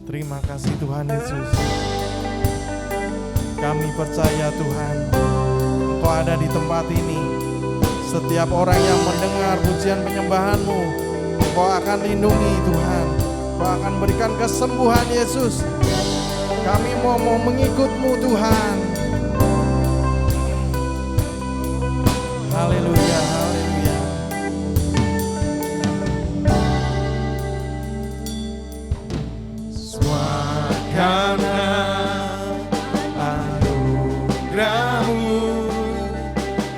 Terima kasih Tuhan Yesus. Kami percaya Tuhan, Engkau ada di tempat ini. Setiap orang yang mendengar pujian penyembahan-Mu, Engkau akan lindungi Tuhan. Engkau akan berikan kesembuhan Yesus. Kami mau mengikut-Mu Tuhan. Haleluya, haleluya. Karena anugerah-Mu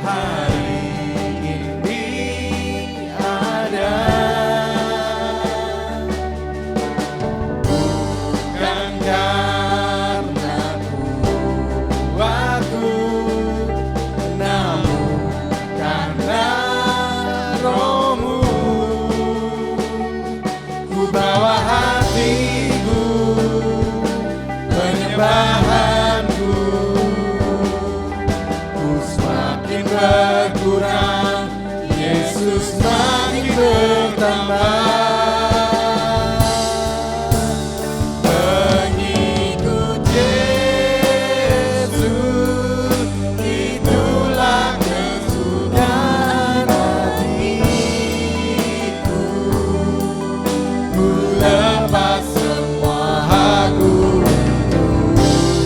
hari ini ada, bukan karena kuatku, namun karena Roh-Mu. Ku bawa hatiku, penyembahanku, ku semakin berkurang, Yesus makin bertambah. Mengikut Yesus, itulah kesukaan hatiku. Ku lepas semua aku untukmu.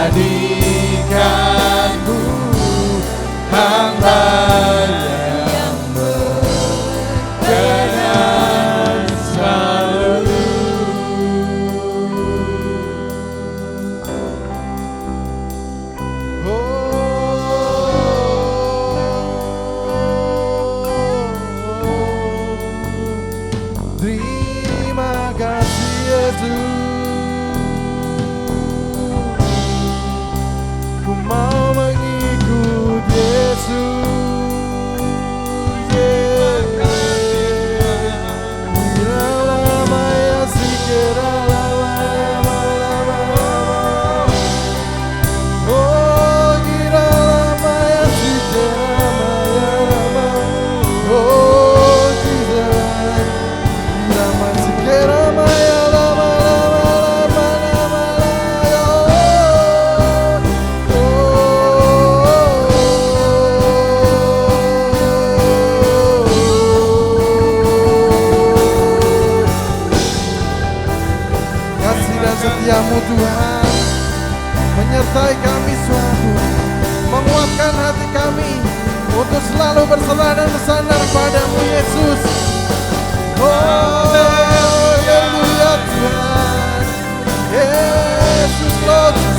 jadikanku hamba yang berkenan selalu. Terima kasih Yesus, ku mau mengikut Yesus. Setiamu Tuhan menyertai kami suatu, menguatkan hati kami untuk selalu berserah dan bersandar padamu Yesus. Haleluya Tuhan, Yesus Lord Tuhan.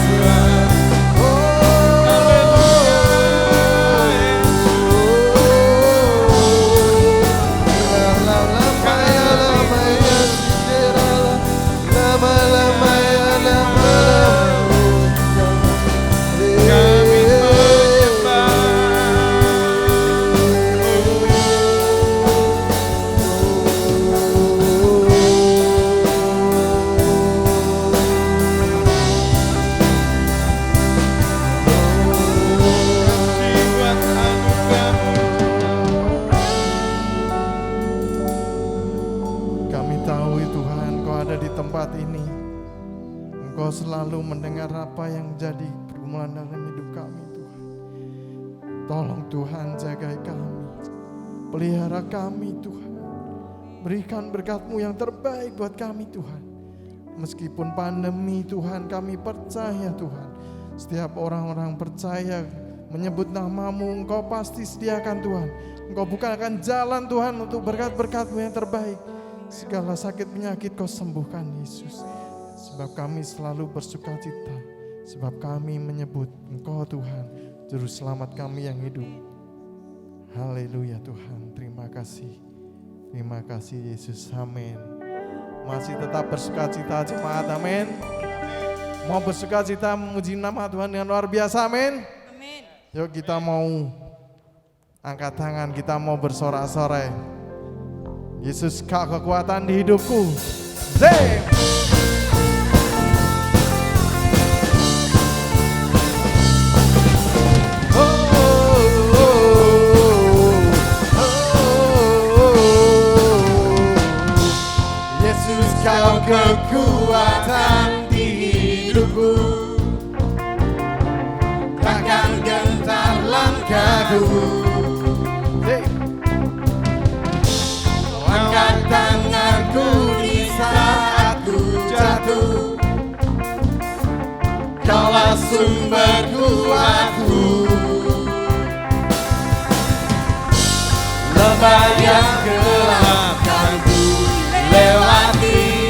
Engkau selalu mendengar apa yang jadi pergumulan dalam hidup kami Tuhan. Tolong Tuhan jagai kami, pelihara kami Tuhan. Berikan berkat-Mu yang terbaik buat kami Tuhan. Meskipun pandemi Tuhan, kami percaya Tuhan, setiap orang-orang percaya menyebut nama-Mu, Engkau pasti sediakan Tuhan. Engkau bukakan jalan Tuhan untuk berkat-berkat-Mu yang terbaik. Segala sakit penyakit Kau sembuhkan Yesus. Sebab kami selalu bersuka cita, sebab kami menyebut Engkau Tuhan, Juru Selamat kami yang hidup. Haleluya Tuhan, terima kasih Yesus, amin. Masih tetap bersuka cita jemaat, amin. Mau bersuka cita memuji nama Tuhan yang luar biasa, amin. Yuk kita mau angkat tangan, kita mau bersorak-sorai. Yesus Kau kekuatan di hidupku. Zem. Kau kekuatan di hidupku, takkan gentar langkahku. Kau angkat tanganku di saat ku jatuh, Kaulah sumber kuatku. Lembah yang gelap kan ku lewati,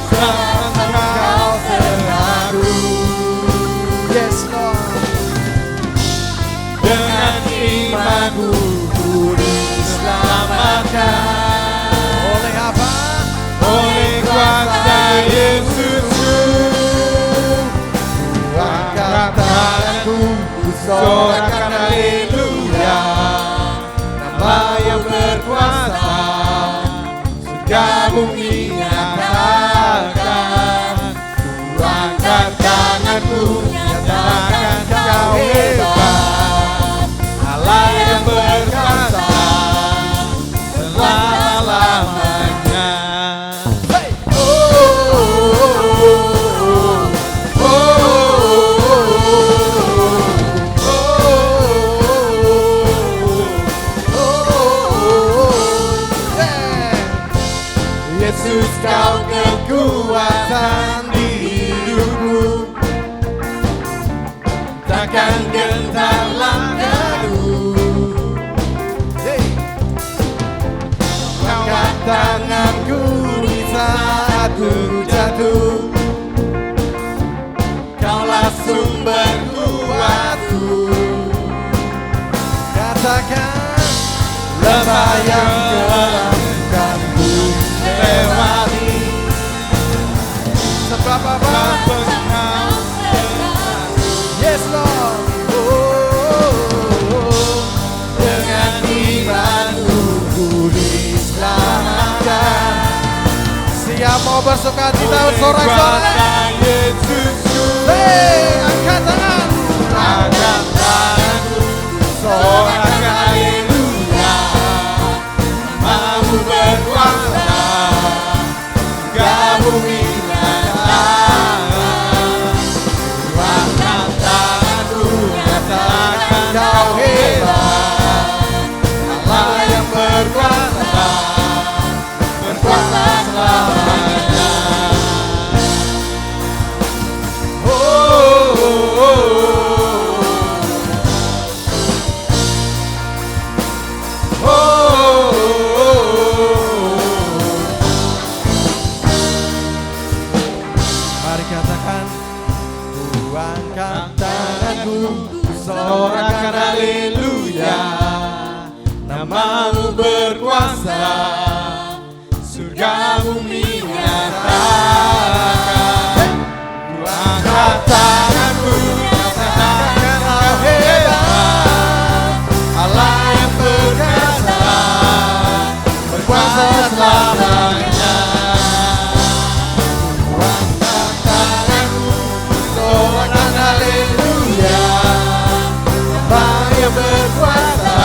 Kau serahku. Yes Lord. Dengan imanku ku diselamatkan. Oleh apa? Oleh kuasa Yesusku. Ku angkat tanganku, ku sorakan haleluya. Nama yang berkuasa, surga bumi nyatakan. Ku angkat tanganku, nyatakan Kau hebat, Allah yang berkuasa selama-lamanya. Hey! yang gelap ku lewati. Sebab apa? Yes Lord. Dengan imanku ku diselamatkan. Siap mau bersuka cita sorak-sorai. Hei, angkat tangan. Angkat tanganku, sorak haleluya. Namamu berkuasa, surga bumi nyatakan. Angkat tanganku, nyatakan kau hebat. Allah yang berkuasa, berkuasa selamanya. Mari katakan, ku angkat tanganku, Sorakan haleluya. Namamu berkuasa, surga bumi nyatakan. Ku angkat tanganku, nyatakan kau hebat. Allah yang berkuasa, berkuasa selamanya. Ku angkat tanganku, sorakan haleluya. Allah yang berkuasa,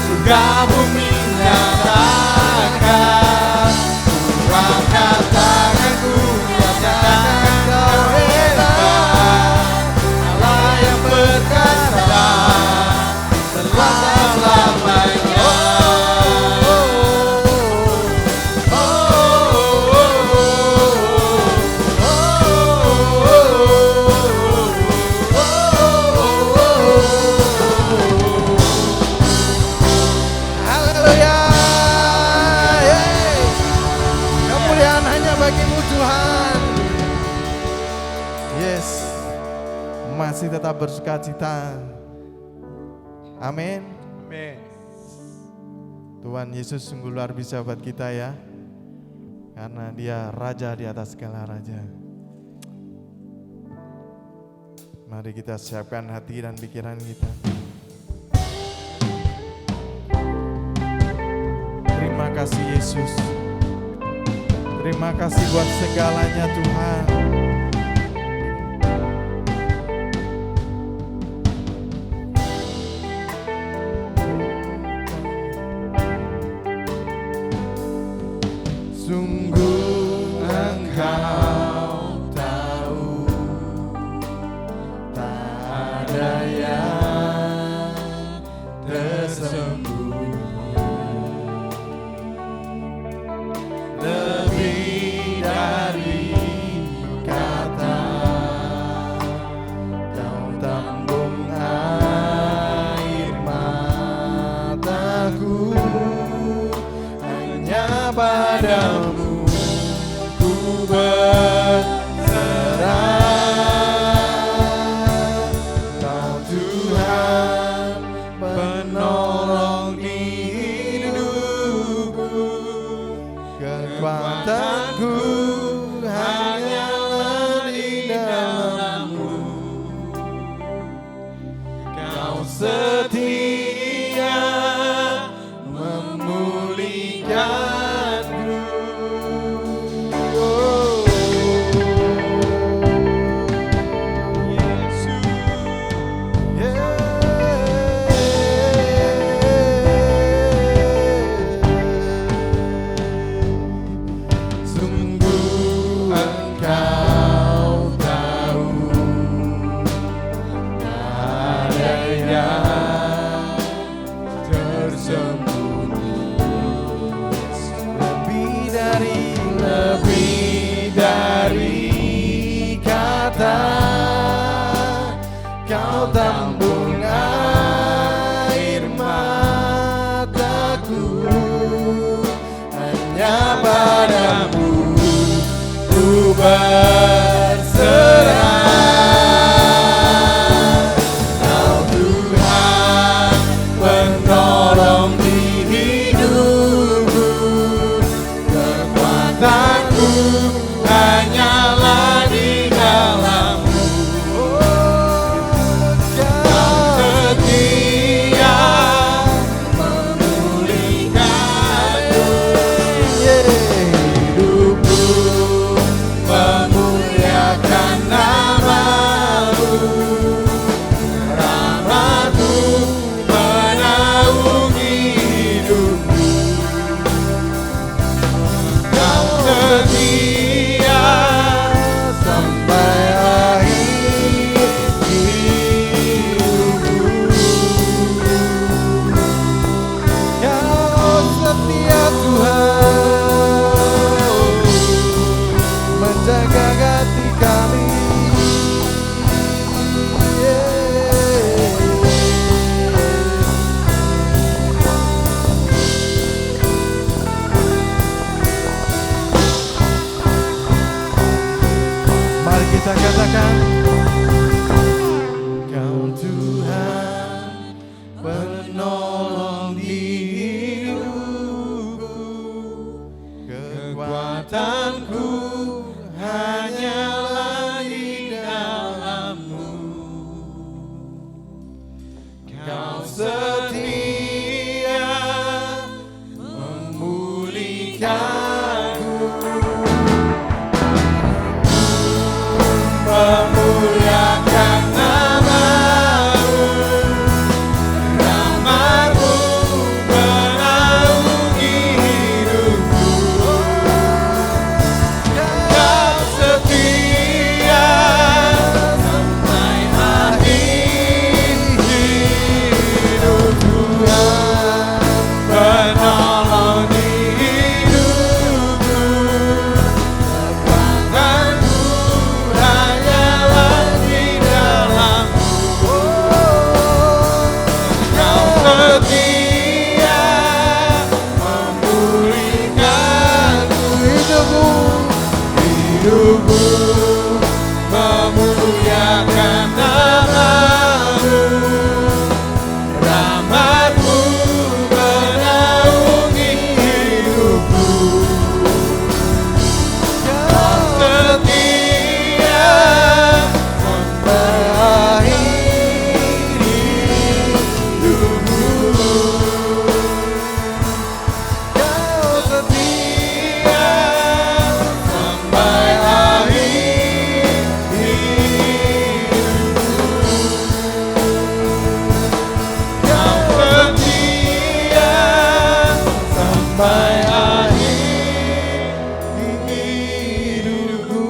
surga bumi nyatakan. Ku angkat tanganku, nyatakan kau hebat. Allah yang berkuasa, selama-lamanya. haleluya. Yeay. Kemuliaan hanya bagimu Tuhan. Yes, masih tetap bersuka cita. Amin. Amin. Tuhan Yesus sungguh luar biasa buat kita ya, karena Dia Raja di atas segala raja. Mari kita siapkan hati dan pikiran kita. Terima kasih Yesus. Terima kasih buat segalanya Tuhan. Sungguh Engkau tahu, tak ada yang tersembunyi. Lebih dari kata, Kau tambung air mataku. Hanya padamu ku berserah. Kau Tuhan penolong di hidupku. Kekuatanku hanyalah di dalam-Mu. Kau setia memulihkanku. Yesus. Sungguh Engkau tahu, tak ada yang tersembunyi. Lebih dari kata, Kau tambung air mataku. Hanya padamu ku berserah. Kau Tuhan penolong di Rahmatku hanyalah di dalam-Mu. Kau setia memulihkanku, hidupku memuliakan nama-Mu. Rahmat-Mu menaungi hidupku. Kau setia sampai akhir hidupku. Kau setia Tuhan, menjaga hati kami. Mari kita katakan, Kau Tuhan penolong di hidupku, kekuatanku hanyalah di dalam-Mu. Kau setia memulihkanku, memuliakan nama-Mu. Rahmat-Mu menaungi hidupku. Kau setia sampai akhir hidupku. Penolong di hidupku, kekuatanku hanyalah di dalam-Mu. Kau setia memulihkanku, hidupku memuliakan nama-Mu. Rahmat-Mu menaungi hidupku. Kau setia sampai akhir hidupku. Kau setia sampai akhir hidupku. Kau setia sampai akhir hidupku.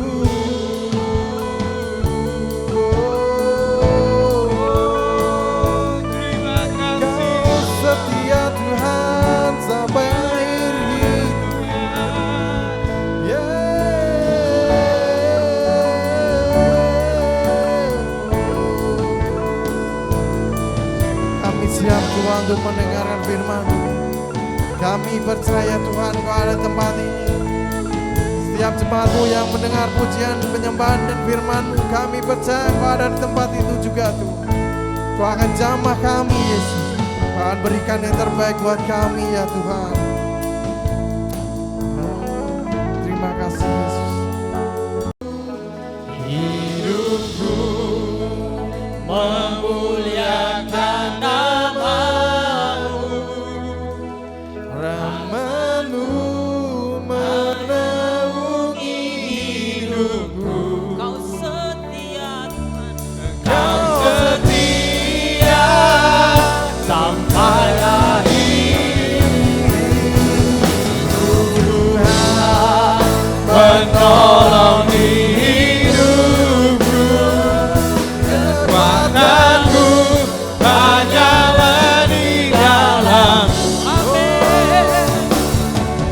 Terima kasih. Kau setia Tuhan sampai akhir Kami siap Tuhan untuk mendengarkan firman-Mu. Kami percaya Tuhan Kau ada di tempat ini. Setiap jemaat-Mu yang mendengar pujian, penyembahan dan firman-Mu, kami percaya Kau ada di tempat itu juga Tuhan. Kau akan jamah kami Yesus. Kau akan berikan yang terbaik buat kami ya Tuhan. Terima kasih Yesus. Hidupku memuliakan nama-Mu. Rahmat-Mu menaungi hidupku. Kau setia Tuhan, Kau setia sampai akhir Tuhan, menolong di hidupku. Kekuatanku hanyalah di dalam-Mu.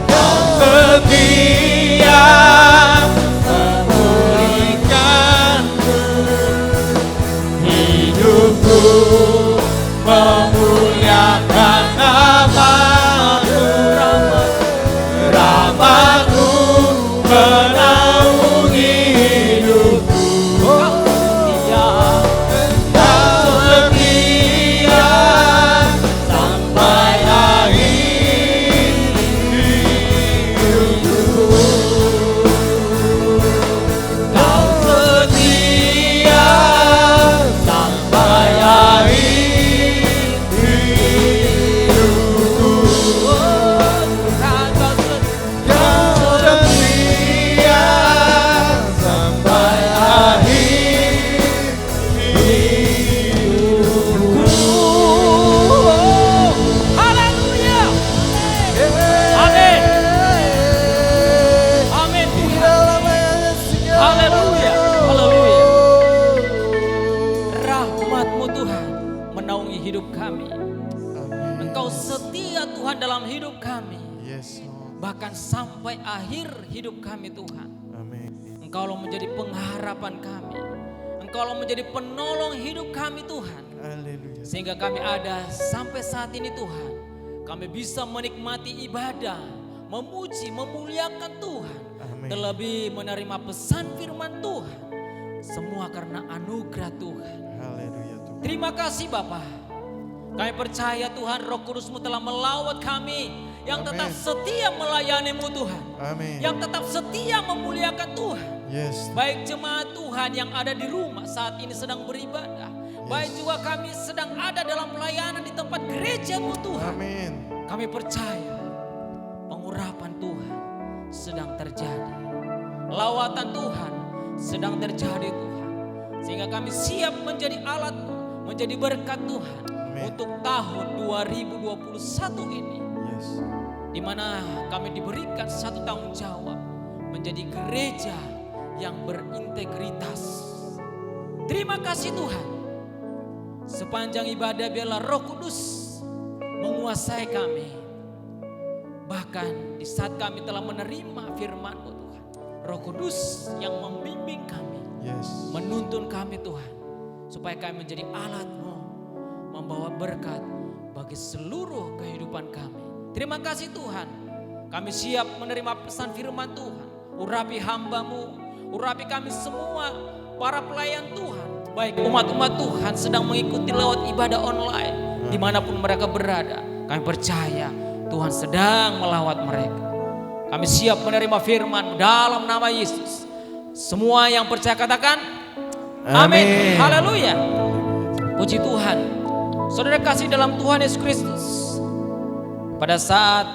Kau setia memulihkanku, hidupku memuliakan nama-Mu. Rahmat-Mu menaungi kami. Amin. Engkau setia Tuhan dalam hidup kami. Yes, Lord. Bahkan sampai akhir hidup kami Tuhan. Amin. Engkaulah menjadi pengharapan kami. Engkaulah menjadi penolong hidup kami Tuhan. Haleluya. Sehingga kami ada sampai saat ini Tuhan. Kami bisa menikmati ibadah, memuji, memuliakan Tuhan. Amin. Terlebih menerima pesan firman Tuhan. Semua karena anugerah Tuhan. Haleluya Tuhan. Terima kasih Bapa. Kami percaya Tuhan Roh Kudus-Mu telah melawat kami. Yang tetap Amin. setia melayani-Mu Tuhan. Amin. Yang tetap setia memuliakan Tuhan. Yes. Baik jemaat Tuhan yang ada di rumah saat ini sedang beribadah. Baik juga kami sedang ada dalam pelayanan di tempat gereja-Mu Tuhan. Amin. Kami percaya pengurapan Tuhan sedang terjadi. Lawatan Tuhan sedang terjadi Tuhan. Sehingga kami siap menjadi alat, menjadi berkat Tuhan. Amin. Untuk tahun 2021 ini. Yes. Di mana kami diberikan satu tanggung jawab. Menjadi gereja yang berintegritas. Terima kasih Tuhan. Sepanjang ibadah biarlah Roh Kudus menguasai kami. Bahkan di saat kami telah menerima firman-Mu Tuhan. Roh Kudus yang membimbing kami. Yes. Menuntun kami Tuhan. Supaya kami menjadi alat-Mu. Membawa berkat bagi seluruh kehidupan kami. Terima kasih Tuhan. Kami siap menerima pesan firman Tuhan. Urapi hamba-Mu. Urapi kami semua para pelayan Tuhan. Baik umat-umat Tuhan sedang mengikuti lewat ibadah online. Dimanapun mereka berada. Kami percaya Tuhan sedang melawat mereka. Kami siap menerima firman dalam nama Yesus. Semua yang percaya katakan amin. Haleluya. Puji Tuhan. Saudara kasih dalam Tuhan Yesus Kristus. Pada saat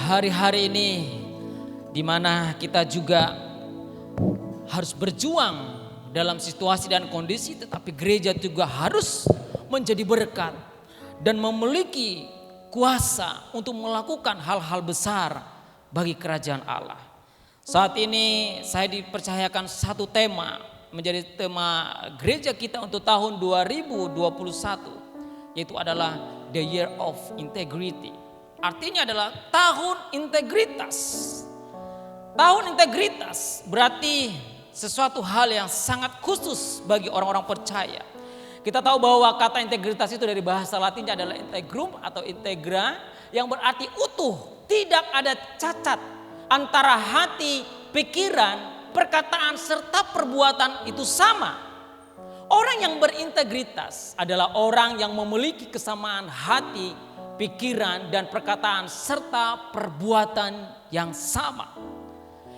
hari-hari ini di mana kita juga harus berjuang dalam situasi dan kondisi, tetapi gereja juga harus menjadi berkat dan memiliki kuasa untuk melakukan hal-hal besar bagi kerajaan Allah. Saat ini saya dipercayakan satu tema menjadi tema gereja kita untuk tahun 2021, yaitu adalah The Year of Integrity. Artinya adalah tahun integritas. Tahun integritas berarti sesuatu hal yang sangat khusus bagi orang-orang percaya. Kita tahu bahwa kata integritas itu dari bahasa Latinnya adalah integrum atau integra, yang berarti utuh, tidak ada cacat antara hati, pikiran, perkataan serta perbuatan itu sama. Orang yang berintegritas adalah orang yang memiliki kesamaan hati, pikiran dan perkataan serta perbuatan yang sama.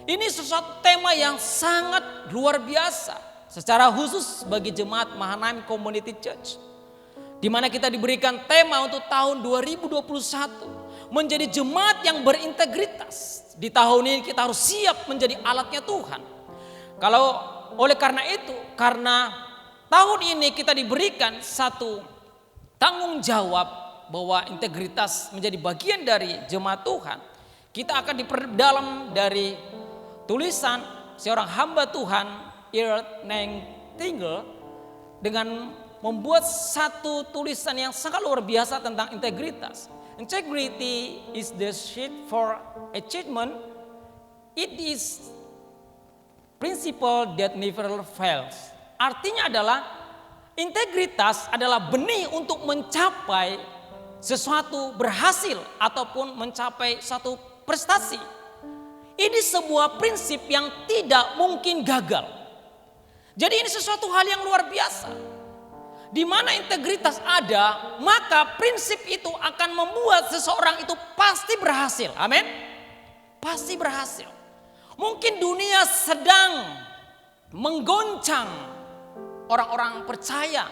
Ini sesuatu tema yang sangat luar biasa secara khusus bagi jemaat Mahanaim Community Church, di mana kita diberikan tema untuk tahun 2021 menjadi jemaat yang berintegritas. Di tahun ini kita harus siap menjadi alatnya Tuhan. Kalau oleh karena itu, karena tahun ini kita diberikan satu tanggung jawab bahwa integritas menjadi bagian dari jemaat Tuhan, kita akan diperdalam dari tulisan seorang hamba Tuhan, Earl Nightingale, dengan membuat satu tulisan yang sangat luar biasa tentang integritas. Integrity is the search for achievement. It is principle that never fails. Artinya adalah integritas adalah benih untuk mencapai sesuatu berhasil ataupun mencapai satu prestasi. Ini sebuah prinsip yang tidak mungkin gagal. Jadi ini sesuatu hal yang luar biasa. Di mana integritas ada, maka prinsip itu akan membuat seseorang itu pasti berhasil. Amin. Pasti berhasil. Mungkin dunia sedang menggoncang orang-orang percaya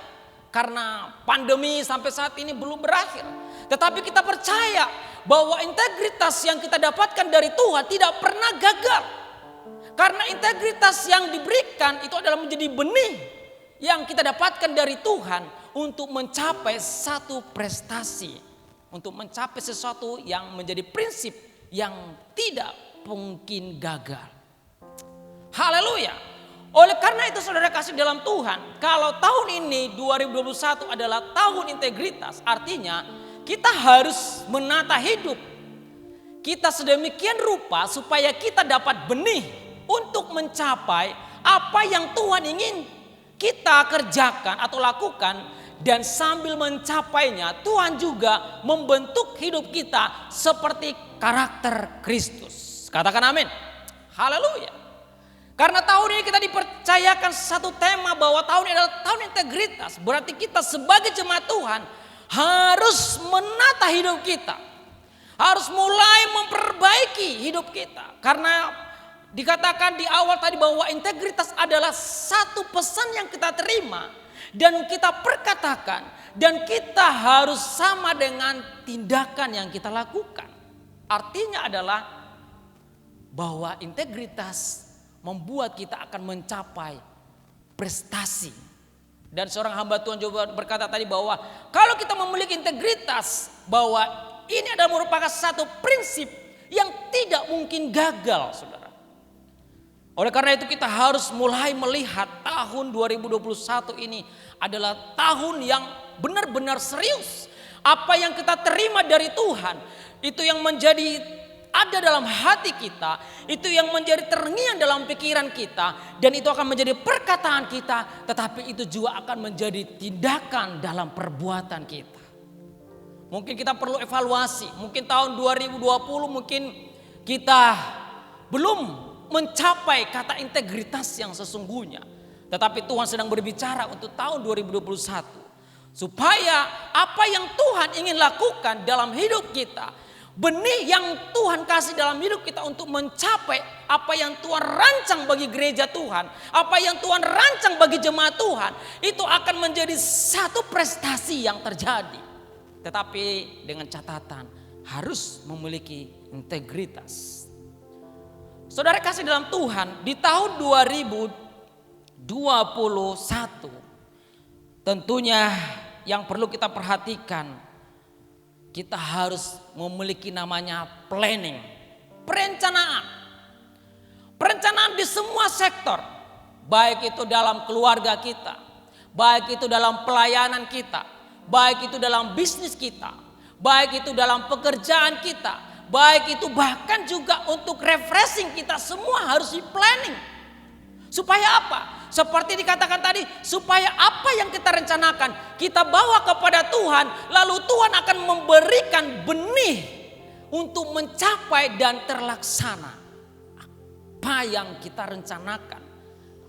karena pandemi sampai saat ini belum berakhir. Tetapi kita percaya bahwa integritas yang kita dapatkan dari Tuhan tidak pernah gagal. Karena integritas yang diberikan itu adalah menjadi benih yang kita dapatkan dari Tuhan untuk mencapai satu prestasi. Untuk mencapai sesuatu yang menjadi prinsip yang tidak mungkin gagal. Haleluya. Oleh karena itu saudara kasih dalam Tuhan, kalau tahun ini 2021 adalah tahun integritas, artinya kita harus menata hidup kita sedemikian rupa supaya kita dapat benih untuk mencapai apa yang Tuhan ingin kita kerjakan atau lakukan, dan sambil mencapainya Tuhan juga membentuk hidup kita seperti karakter Kristus. Katakan amin. Haleluya. Karena tahun ini kita dipercayakan satu tema bahwa tahun ini adalah tahun integritas. Berarti kita sebagai jemaat Tuhan harus menata hidup kita. Harus mulai memperbaiki hidup kita. Karena dikatakan di awal tadi bahwa integritas adalah satu pesan yang kita terima dan kita perkatakan. Dan kita harus sama dengan tindakan yang kita lakukan. Artinya adalah bahwa integritas membuat kita akan mencapai prestasi. Dan seorang hamba Tuhan juga berkata tadi bahwa kalau kita memiliki integritas, bahwa ini adalah merupakan satu prinsip yang tidak mungkin gagal, saudara. Oleh karena itu kita harus mulai melihat tahun 2021 ini adalah tahun yang benar-benar serius. Apa yang kita terima dari Tuhan, itu yang menjadi ada dalam hati kita, itu yang menjadi terngiang dalam pikiran kita, dan itu akan menjadi perkataan kita, tetapi itu juga akan menjadi tindakan dalam perbuatan kita. Mungkin kita perlu evaluasi, mungkin tahun 2020 mungkin kita belum mencapai kata integritas yang sesungguhnya, tetapi Tuhan sedang berbicara untuk tahun 2021 supaya apa yang Tuhan ingin lakukan dalam hidup kita, benih yang Tuhan kasih dalam hidup kita untuk mencapai apa yang Tuhan rancang bagi gereja Tuhan, apa yang Tuhan rancang bagi jemaat Tuhan, itu akan menjadi satu prestasi yang terjadi. Tetapi dengan catatan harus memiliki integritas. Saudara kasih dalam Tuhan, di tahun 2021 tentunya yang perlu kita perhatikan, kita harus memiliki namanya planning, perencanaan. Perencanaan di semua sektor, baik itu dalam keluarga kita, baik itu dalam pelayanan kita, baik itu dalam bisnis kita, baik itu dalam pekerjaan kita, baik itu bahkan juga untuk refreshing kita, semua harus di planning. Supaya apa? Seperti dikatakan tadi, supaya apa yang kita rencanakan kita bawa kepada Tuhan, lalu Tuhan akan memberikan benih untuk mencapai dan terlaksana apa yang kita rencanakan.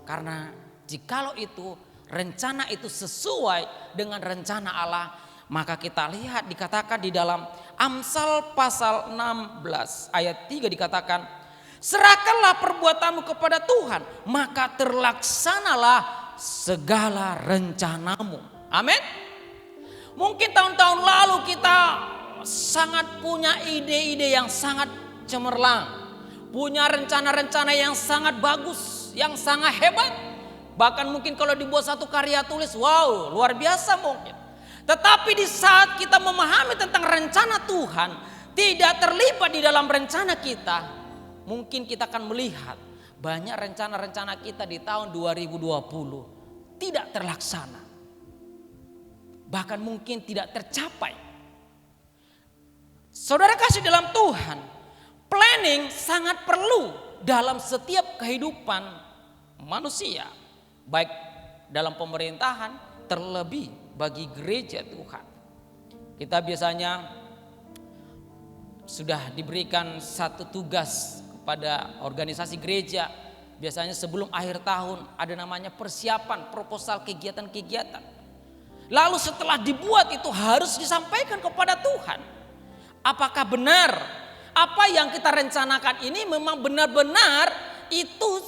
Karena jikalau itu rencana itu sesuai dengan rencana Allah, maka kita lihat dikatakan di dalam Amsal pasal 16 ayat 3 dikatakan, serahkanlah perbuatanmu kepada Tuhan, maka terlaksanalah segala rencanamu. Amin. Mungkin tahun-tahun lalu kita sangat punya ide-ide yang sangat cemerlang, punya rencana-rencana yang sangat bagus, yang sangat hebat. Bahkan mungkin kalau dibuat satu karya tulis, wow, luar biasa mungkin. Tetapi di saat kita memahami tentang rencana Tuhan, tidak terlibat di dalam rencana kita, mungkin kita akan melihat banyak rencana-rencana kita di tahun 2020 tidak terlaksana. Bahkan mungkin tidak tercapai. Saudara kasih dalam Tuhan, planning sangat perlu dalam setiap kehidupan manusia. Baik dalam pemerintahan, terlebih bagi gereja Tuhan. Kita biasanya sudah diberikan satu tugas pada organisasi gereja, biasanya sebelum akhir tahun ada namanya persiapan proposal kegiatan-kegiatan. Lalu setelah dibuat itu harus disampaikan kepada Tuhan. Apakah benar apa yang kita rencanakan ini memang benar-benar itu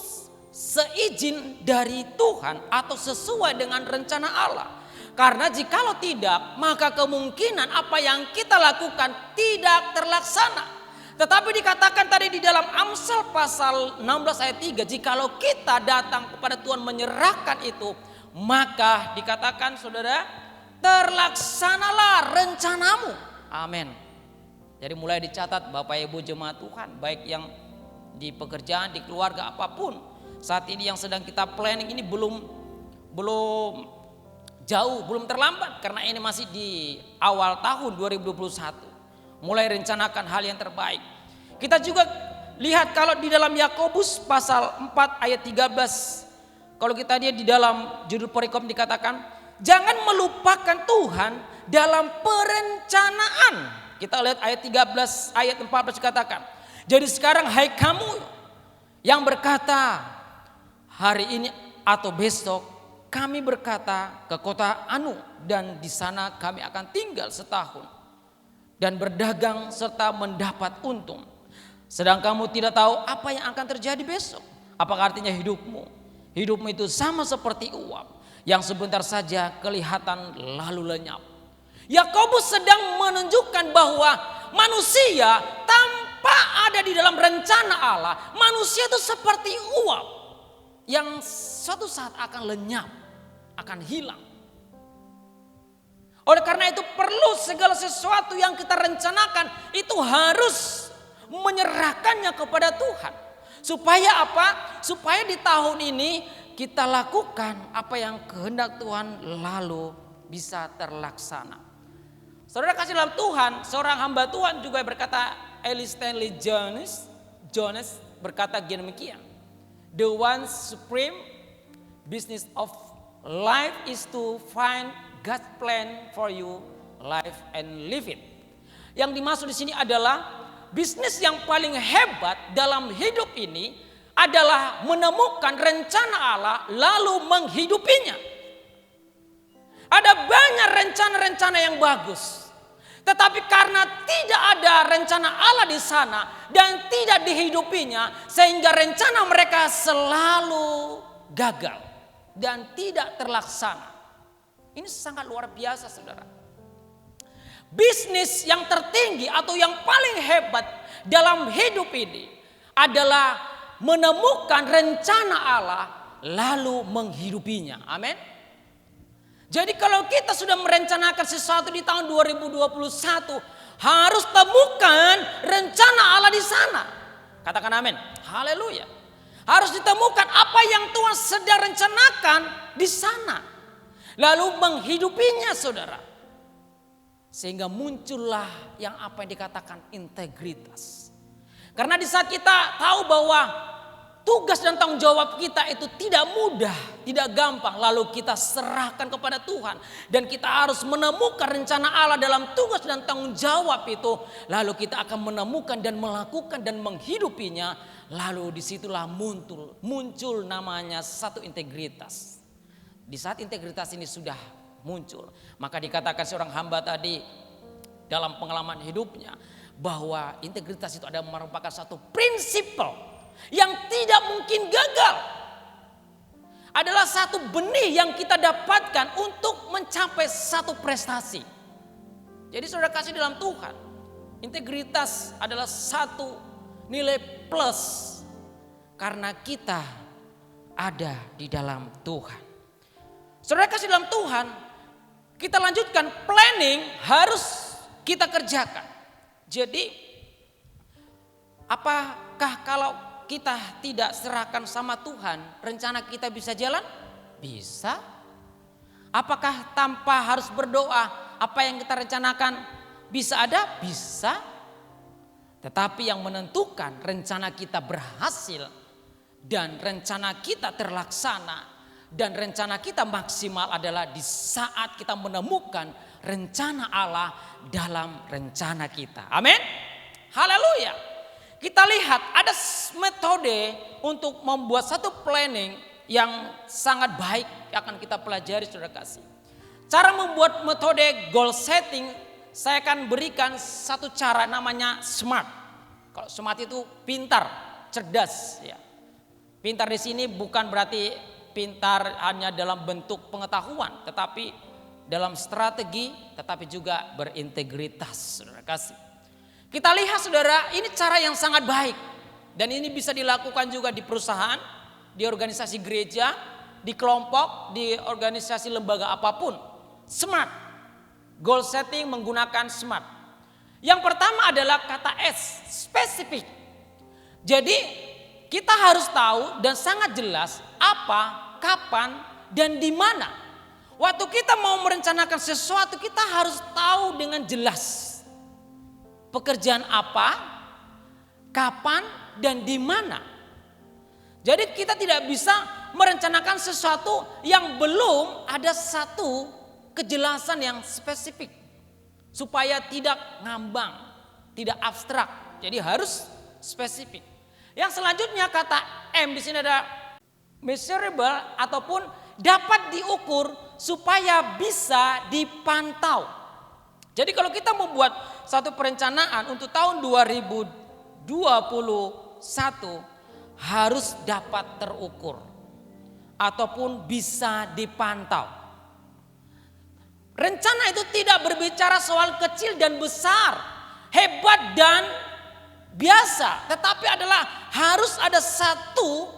seizin dari Tuhan atau sesuai dengan rencana Allah? Karena jikalau tidak, maka kemungkinan apa yang kita lakukan tidak terlaksana. Tetapi dikatakan tadi di dalam Amsal pasal 16 ayat 3, jikalau kita datang kepada Tuhan menyerahkan itu, maka dikatakan saudara, terlaksanalah rencanamu. Amin. Jadi mulai dicatat Bapak Ibu jemaat Tuhan, baik yang di pekerjaan, di keluarga apapun, Saat ini yang sedang kita planning ini belum jauh, belum terlambat karena ini masih di awal tahun 2021. Mulai rencanakan hal yang terbaik. Kita juga lihat kalau di dalam Yakobus pasal 4 ayat 13. Kalau kita lihat di dalam judul perikop dikatakan, jangan melupakan Tuhan dalam perencanaan. Kita lihat ayat 13, ayat 14 dikatakan. Jadi sekarang hai kamu yang berkata hari ini atau besok kami berkata ke kota Anu dan di sana kami akan tinggal setahun dan berdagang serta mendapat untung. Sedang kamu tidak tahu apa yang akan terjadi besok. Apakah artinya hidupmu? Hidupmu itu sama seperti uap yang sebentar saja kelihatan lalu lenyap. Yakobus sedang menunjukkan bahwa manusia tanpa ada di dalam rencana Allah, manusia itu seperti uap yang suatu saat akan lenyap, akan hilang. Oleh karena itu perlu segala sesuatu yang kita rencanakan itu harus menyerahkannya kepada Tuhan. Supaya apa? Supaya di tahun ini kita lakukan apa yang kehendak Tuhan lalu bisa terlaksana. Saudara kasih dalam Tuhan, seorang hamba Tuhan juga berkata, Eli Stanley Jones berkata demikian. The one supreme business of life is to find God's plan for you, life and live it. Yang dimaksud di sini adalah bisnis yang paling hebat dalam hidup ini adalah menemukan rencana Allah lalu menghidupinya. Ada banyak rencana-rencana yang bagus. Tetapi karena tidak ada rencana Allah di sana dan tidak dihidupinya, sehingga rencana mereka selalu gagal dan tidak terlaksana. Ini sangat luar biasa, saudara. Bisnis yang tertinggi atau yang paling hebat dalam hidup ini adalah menemukan rencana Allah lalu menghidupinya. Amin. Jadi kalau kita sudah merencanakan sesuatu di tahun 2021, harus temukan rencana Allah di sana. Katakan amin. Haleluya. Harus ditemukan apa yang Tuhan sedang rencanakan di sana. Lalu menghidupinya, saudara. Sehingga muncullah yang apa yang dikatakan integritas. Karena di saat kita tahu bahwa tugas dan tanggung jawab kita itu tidak mudah, tidak gampang. Lalu kita serahkan kepada Tuhan. Dan kita harus menemukan rencana Allah dalam tugas dan tanggung jawab itu. Lalu kita akan menemukan dan melakukan dan menghidupinya. Lalu disitulah muncul namanya satu integritas. Di saat integritas ini sudah muncul, maka dikatakan seorang hamba tadi dalam pengalaman hidupnya. Bahwa integritas itu ada merupakan satu prinsipal yang tidak mungkin gagal. Adalah satu benih yang kita dapatkan untuk mencapai satu prestasi. Jadi saudara kasih dalam Tuhan, integritas adalah satu nilai plus karena kita ada di dalam Tuhan. Saudara kasih dalam Tuhan, kita lanjutkan planning harus kita kerjakan. Jadi apakah kalau kita tidak serahkan sama Tuhan, rencana kita bisa jalan? Bisa. Apakah tanpa harus berdoa, apa yang kita rencanakan bisa ada? Bisa. Tetapi yang menentukan rencana kita berhasil dan rencana kita terlaksana dan rencana kita maksimal adalah di saat kita menemukan rencana Allah dalam rencana kita. Amin. Haleluya. Kita lihat ada metode untuk membuat satu planning yang sangat baik yang akan kita pelajari, saudara kasih. Cara membuat metode goal setting, saya akan berikan satu cara namanya SMART. Kalau SMART itu pintar, cerdas. Ya. Pintar di sini bukan berarti pintar hanya dalam bentuk pengetahuan, tetapi dalam strategi, tetapi juga berintegritas, saudara kasih. Kita lihat saudara, ini cara yang sangat baik. Dan ini bisa dilakukan juga di perusahaan, di organisasi gereja, di kelompok, di organisasi lembaga apapun. SMART. Goal setting menggunakan SMART. Yang pertama adalah kata S, spesifik. Jadi kita harus tahu dan sangat jelas apa, kapan, dan di mana. Waktu kita mau merencanakan sesuatu, kita harus tahu dengan jelas pekerjaan apa, kapan, dan di mana. Jadi kita tidak bisa merencanakan sesuatu yang belum ada satu kejelasan yang spesifik, supaya tidak ngambang, tidak abstrak. Jadi harus spesifik. Yang selanjutnya kata M di sini ada measurable ataupun dapat diukur supaya bisa dipantau. Jadi kalau kita membuat satu perencanaan untuk tahun 2021 harus dapat terukur ataupun bisa dipantau. Rencana itu tidak berbicara soal kecil dan besar, hebat dan biasa, tetapi adalah harus ada satu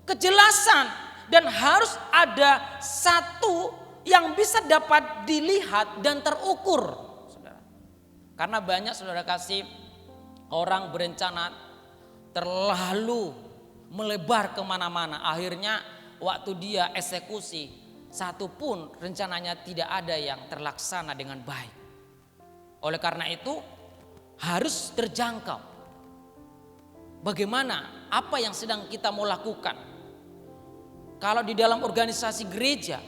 kejelasan dan harus ada satu yang bisa dapat dilihat dan terukur, saudara. Karena banyak saudara kasih orang berencana terlalu melebar kemana-mana, akhirnya waktu dia eksekusi satu pun rencananya tidak ada yang terlaksana dengan baik. Oleh karena itu harus terjangkau. Bagaimana, apa yang sedang kita mau lakukan? Kalau di dalam organisasi gereja,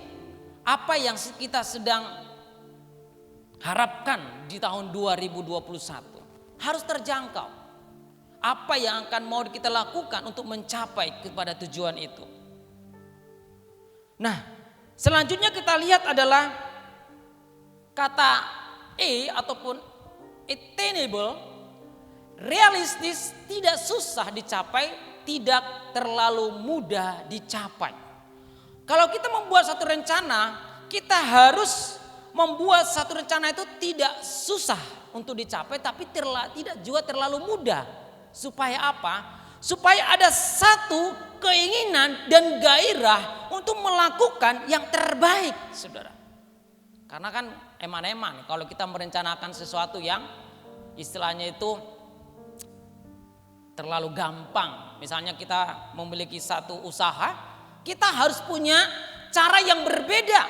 apa yang kita sedang harapkan di tahun 2021? Harus terjangkau. Apa yang akan mau kita lakukan untuk mencapai kepada tujuan itu? Nah, selanjutnya kita lihat adalah kata E ataupun attainable. Realistis, tidak susah dicapai, tidak terlalu mudah dicapai. Kalau kita membuat satu rencana, kita harus membuat satu rencana itu tidak susah untuk dicapai, tapi tidak juga terlalu mudah. Supaya apa? Supaya ada satu keinginan dan gairah untuk melakukan yang terbaik, saudara. Karena kan eman-eman kalau kita merencanakan sesuatu yang istilahnya itu terlalu gampang. Misalnya kita memiliki satu usaha, kita harus punya cara yang berbeda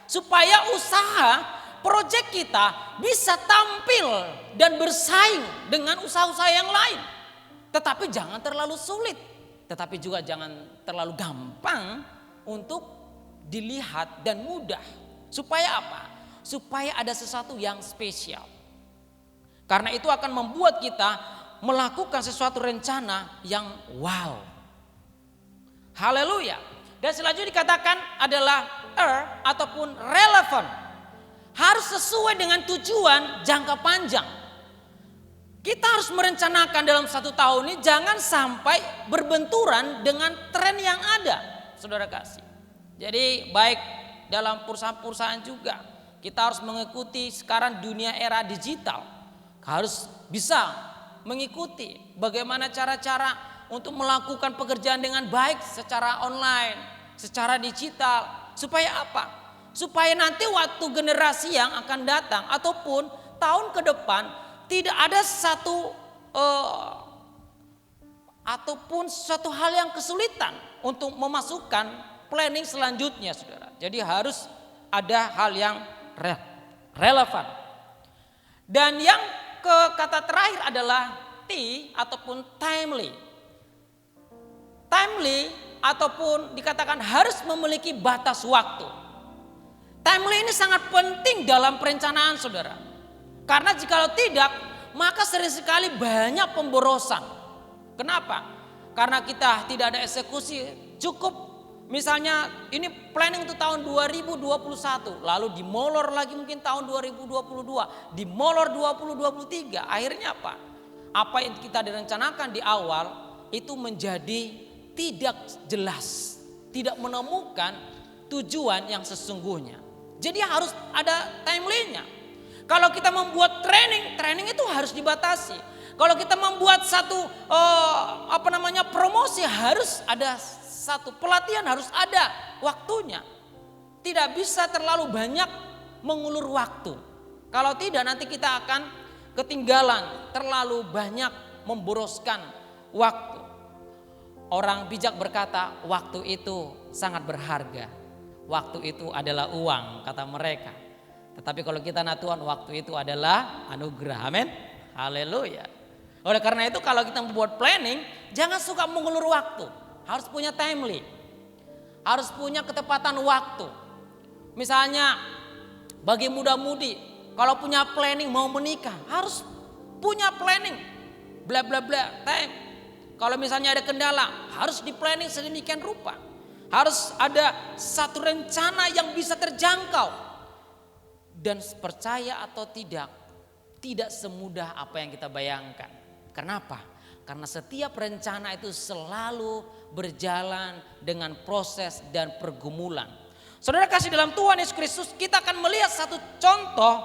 supaya usaha proyek kita bisa tampil dan bersaing dengan usaha-usaha yang lain. Tetapi jangan terlalu sulit, tetapi juga jangan terlalu gampang untuk dilihat dan mudah. Supaya apa? Supaya ada sesuatu yang spesial. Karena itu akan membuat kita melakukan sesuatu rencana yang wow. Haleluya. Dan selanjutnya dikatakan adalah ataupun relevan. Harus sesuai dengan tujuan jangka panjang. Kita harus merencanakan dalam satu tahun ini jangan sampai berbenturan dengan tren yang ada, saudara kasih. Jadi baik dalam perusahaan-perusahaan juga kita harus mengikuti sekarang dunia era digital. Harus bisa mengikuti bagaimana cara-cara untuk melakukan pekerjaan dengan baik secara online, secara digital. Supaya apa? Supaya nanti waktu generasi yang akan datang ataupun tahun ke depan tidak ada satu ataupun suatu hal yang kesulitan untuk memasukkan planning selanjutnya, saudara. Jadi harus ada hal yang relevan. Dan yang kata terakhir adalah T ataupun timely. Timely ataupun dikatakan harus memiliki batas waktu. Timely ini sangat penting dalam perencanaan, saudara. Karena jika tidak, maka sering sekali banyak pemborosan. Kenapa? Karena kita tidak ada eksekusi cukup. Misalnya ini planning untuk tahun 2021, lalu dimolor lagi mungkin tahun 2022, dimolor 2023. Akhirnya apa? Apa yang kita direncanakan di awal itu menjadi tidak jelas, tidak menemukan tujuan yang sesungguhnya. Jadi harus ada timeline-nya. Kalau kita membuat training itu harus dibatasi. Kalau kita membuat satu promosi harus ada satu pelatihan, harus ada waktunya. Tidak bisa terlalu banyak mengulur waktu. Kalau tidak nanti kita akan ketinggalan, terlalu banyak memboroskan waktu. Orang bijak berkata, waktu itu sangat berharga. Waktu itu adalah uang, kata mereka. Tetapi kalau kita anak Tuhan, waktu itu adalah anugerah. Amin. Haleluya. Oleh karena itu kalau kita membuat planning, jangan suka mengulur waktu. Harus punya timely. Harus punya ketepatan waktu. Misalnya bagi muda-mudi, kalau punya planning mau menikah, harus punya planning. Bla bla bla, time. Kalau misalnya ada kendala, harus di planning sedemikian rupa. Harus ada satu rencana yang bisa terjangkau. Dan percaya atau tidak semudah apa yang kita bayangkan. Kenapa? Karena setiap rencana itu selalu berjalan dengan proses dan pergumulan. Saudara kasih dalam Tuhan Yesus Kristus, kita akan melihat satu contoh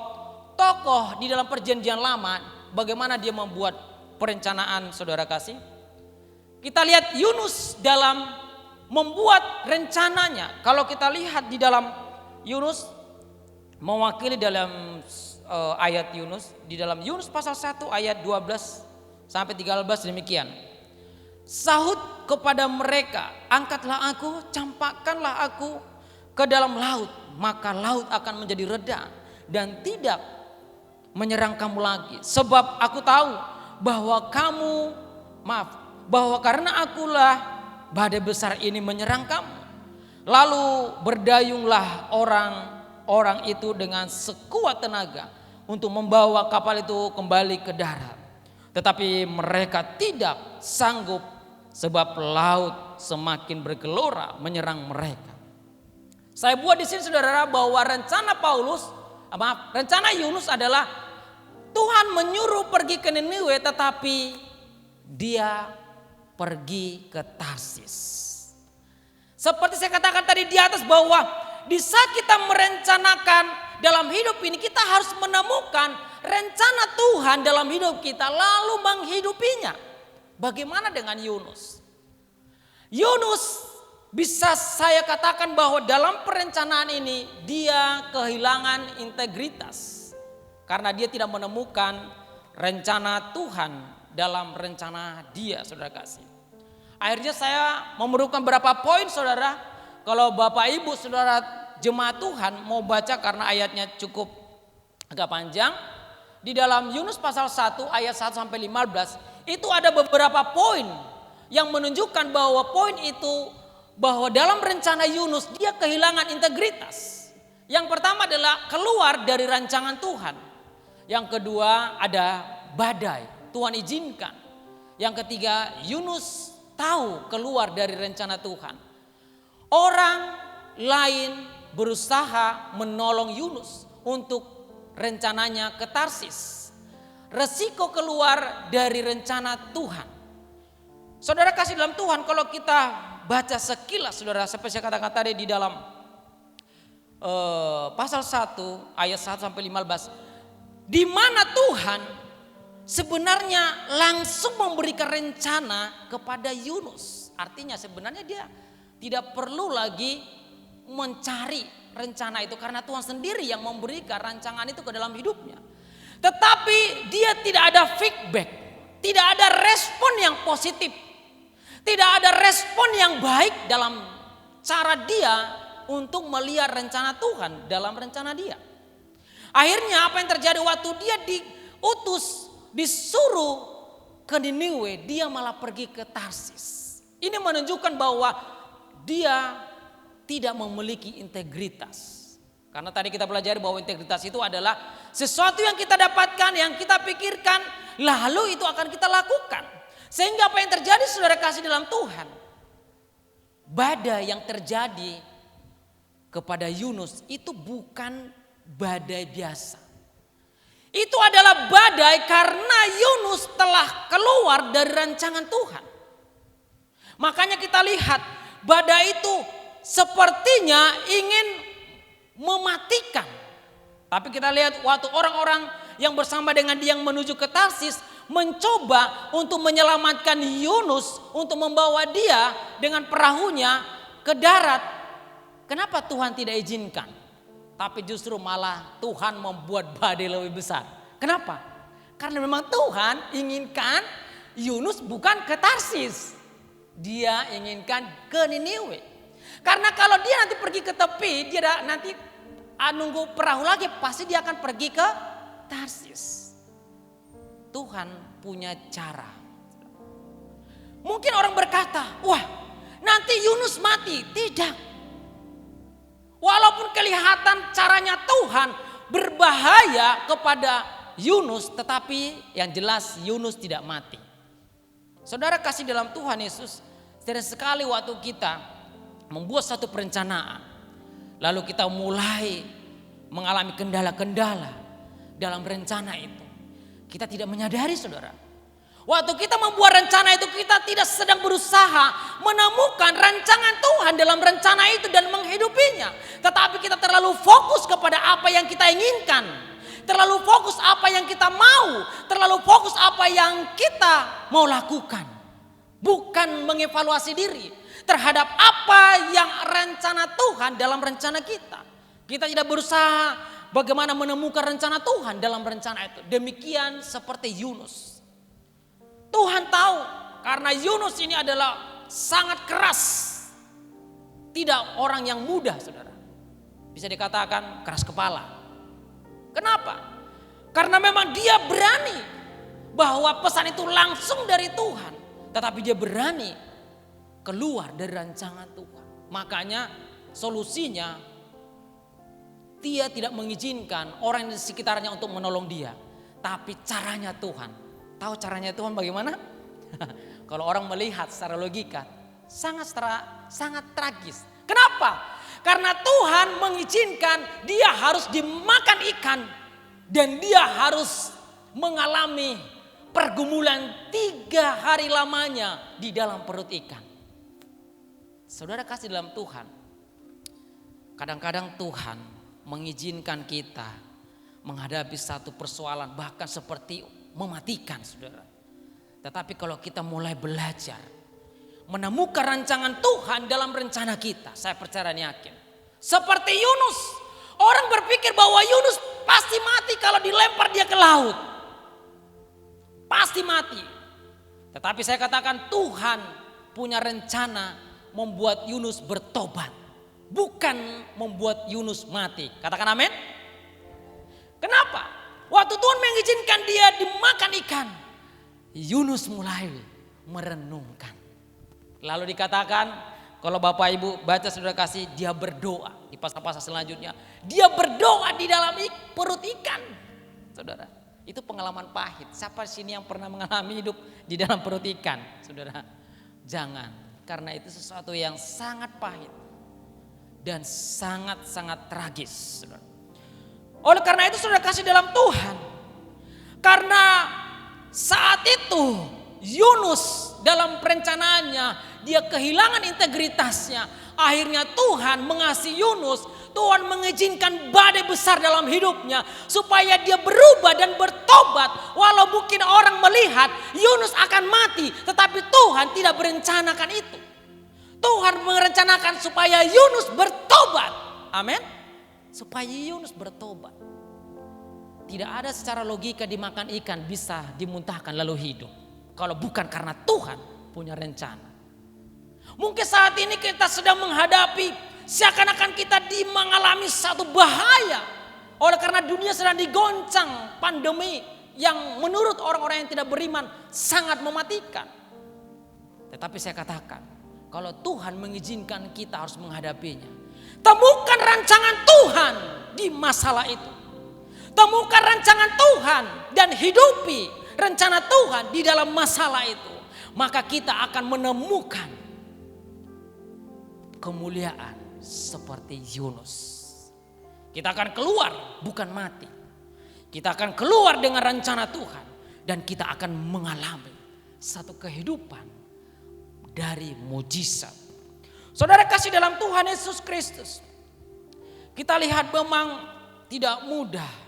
tokoh di dalam perjanjian lama. Bagaimana dia membuat perencanaan, saudara kasih. Kita lihat Yunus dalam membuat rencananya. Kalau kita lihat di dalam Yunus, mewakili dalam ayat Yunus, di dalam Yunus pasal 1 ayat 12 sampai 13 demikian. Sahut kepada mereka, angkatlah aku, campakkanlah aku ke dalam laut, maka laut akan menjadi reda dan tidak menyerang kamu lagi. Sebab aku tahu bahwa bahwa karena akulah badai besar ini menyerang kamu. Lalu berdayunglah orang itu dengan sekuat tenaga untuk membawa kapal itu kembali ke darat. Tetapi mereka tidak sanggup sebab laut semakin bergelora menyerang mereka. Saya buat di sini saudara bahwa rencana Yunus adalah Tuhan menyuruh pergi ke Niniwe, tetapi dia pergi ke Tarsis. Seperti saya katakan tadi di atas bahwa di saat kita merencanakan dalam hidup ini, kita harus menemukan rencana Tuhan dalam hidup kita lalu menghidupinya. Bagaimana dengan Yunus? Yunus bisa saya katakan bahwa dalam perencanaan ini dia kehilangan integritas. Karena dia tidak menemukan rencana Tuhan dalam rencana dia, saudara kasih. Akhirnya saya memerlukan beberapa poin saudara. Kalau Bapak Ibu saudara jemaat Tuhan mau baca karena ayatnya cukup agak panjang. Di dalam Yunus pasal 1 ayat 1 sampai 15 itu ada beberapa poin yang menunjukkan bahwa poin itu bahwa dalam rencana Yunus dia kehilangan integritas. Yang pertama adalah keluar dari rancangan Tuhan. Yang kedua ada badai, Tuhan izinkan. Yang ketiga Yunus tahu keluar dari rencana Tuhan. Orang lain berusaha menolong Yunus untuk rencananya ke Tarsis. Resiko keluar dari rencana Tuhan. Saudara kasih dalam Tuhan, kalau kita baca sekilas saudara, seperti saya katakan tadi di dalam pasal 1 ayat 1 sampai 15, di mana Tuhan sebenarnya langsung memberikan rencana kepada Yunus. Artinya sebenarnya dia tidak perlu lagi mencari rencana itu karena Tuhan sendiri yang memberikan rancangan itu ke dalam hidupnya. Tetapi dia tidak ada feedback, tidak ada respon yang positif, tidak ada respon yang baik dalam cara dia untuk melihat rencana Tuhan dalam rencana dia. Akhirnya apa yang terjadi waktu dia diutus, disuruh ke Niniwe, dia malah pergi ke Tarsis. Ini menunjukkan bahwa dia tidak memiliki integritas. Karena tadi kita belajar bahwa integritas itu adalah sesuatu yang kita dapatkan, yang kita pikirkan, lalu itu akan kita lakukan. Sehingga apa yang terjadi saudara kasih dalam Tuhan, badai yang terjadi kepada Yunus itu bukan badai biasa. Itu adalah badai karena Yunus telah keluar dari rancangan Tuhan. Makanya kita lihat badai itu sepertinya ingin mematikan. Tapi kita lihat waktu orang-orang yang bersama dengan dia yang menuju ke Tarsis mencoba untuk menyelamatkan Yunus, untuk membawa dia dengan perahunya ke darat. Kenapa Tuhan tidak izinkan? Tapi justru malah Tuhan membuat badai lebih besar. Kenapa? Karena memang Tuhan inginkan Yunus bukan ke Tarsis. dia inginkan ke Niniwe. Karena kalau dia nanti pergi ke tepi, dia nanti nunggu perahu lagi, pasti dia akan pergi ke Tarsis. Tuhan punya cara. Mungkin orang berkata, wah nanti Yunus mati. Tidak. Walaupun kelihatan caranya Tuhan berbahaya kepada Yunus, tetapi yang jelas Yunus tidak mati. Saudara kasih dalam Tuhan Yesus, sering sekali waktu kita membuat satu perencanaan, lalu kita mulai mengalami kendala-kendala dalam rencana itu, kita tidak menyadari saudara. Waktu kita membuat rencana itu, kita tidak sedang berusaha menemukan rancangan Tuhan dalam rencana itu dan menghidupinya. Tetapi kita terlalu fokus kepada apa yang kita inginkan. Terlalu fokus apa yang kita mau. Terlalu fokus apa yang kita mau lakukan. Bukan mengevaluasi diri terhadap apa yang rencana Tuhan dalam rencana kita. Kita tidak berusaha bagaimana menemukan rencana Tuhan dalam rencana itu. Demikian seperti Yunus. Tuhan tahu karena Yunus ini adalah sangat keras. Tidak orang yang mudah saudara. Bisa dikatakan keras kepala. Kenapa? Karena memang dia berani bahwa pesan itu langsung dari Tuhan. Tetapi dia berani keluar dari rancangan Tuhan. Makanya solusinya dia tidak mengizinkan orang di sekitarnya untuk menolong dia. Tapi caranya Tuhan. Tahu caranya Tuhan bagaimana? Kalau orang melihat secara logika sangat tragis. Kenapa? Karena Tuhan mengizinkan dia harus dimakan ikan dan dia harus mengalami pergumulan 3 hari lamanya di dalam perut ikan. Saudara kasih dalam Tuhan, kadang-kadang Tuhan mengizinkan kita menghadapi satu persoalan bahkan seperti mematikan saudara. Tetapi kalau kita mulai belajar menemukan rancangan Tuhan dalam rencana kita, saya percaya dan yakin. Seperti Yunus, orang berpikir bahwa Yunus pasti mati kalau dilempar dia ke laut. Pasti mati. Tetapi saya katakan Tuhan punya rencana membuat Yunus bertobat. Bukan membuat Yunus mati. Katakan amin. Kenapa? Waktu Tuhan mengizinkan dia dimakan ikan, Yunus mulai merenungkan. Lalu dikatakan, kalau Bapak Ibu baca saudara kasih, dia berdoa di pasal-pasal selanjutnya. Dia berdoa di dalam perut ikan. Saudara, itu pengalaman pahit. Siapa sini yang pernah mengalami hidup di dalam perut ikan? Saudara, jangan. Karena itu sesuatu yang sangat pahit dan sangat-sangat tragis. Saudara. Oleh karena itu saudara kasih dalam Tuhan. Karena saat itu Yunus dalam perencanaannya dia kehilangan integritasnya. Akhirnya Tuhan mengasihi Yunus. Tuhan mengizinkan badai besar dalam hidupnya. Supaya dia berubah dan bertobat. Walau mungkin orang melihat Yunus akan mati. Tetapi Tuhan tidak berencanakan itu. Tuhan merencanakan supaya Yunus bertobat. Amin. Supaya Yunus bertobat. Tidak ada secara logika dimakan ikan bisa dimuntahkan lalu hidup. Kalau bukan karena Tuhan punya rencana. Mungkin saat ini kita sedang menghadapi seakan-akan kita mengalami satu bahaya. Oleh karena dunia sedang digoncang pandemi yang menurut orang-orang yang tidak beriman sangat mematikan. Tetapi saya katakan kalau Tuhan mengizinkan kita harus menghadapinya. Temukan rancangan Tuhan di masalah itu. Temukan rancangan Tuhan dan hidupi rencana Tuhan di dalam masalah itu. Maka kita akan menemukan kemuliaan seperti Yunus. Kita akan keluar bukan mati. Kita akan keluar dengan rencana Tuhan. Dan kita akan mengalami satu kehidupan dari mujizat. Saudara kasih dalam Tuhan Yesus Kristus. Kita lihat memang tidak mudah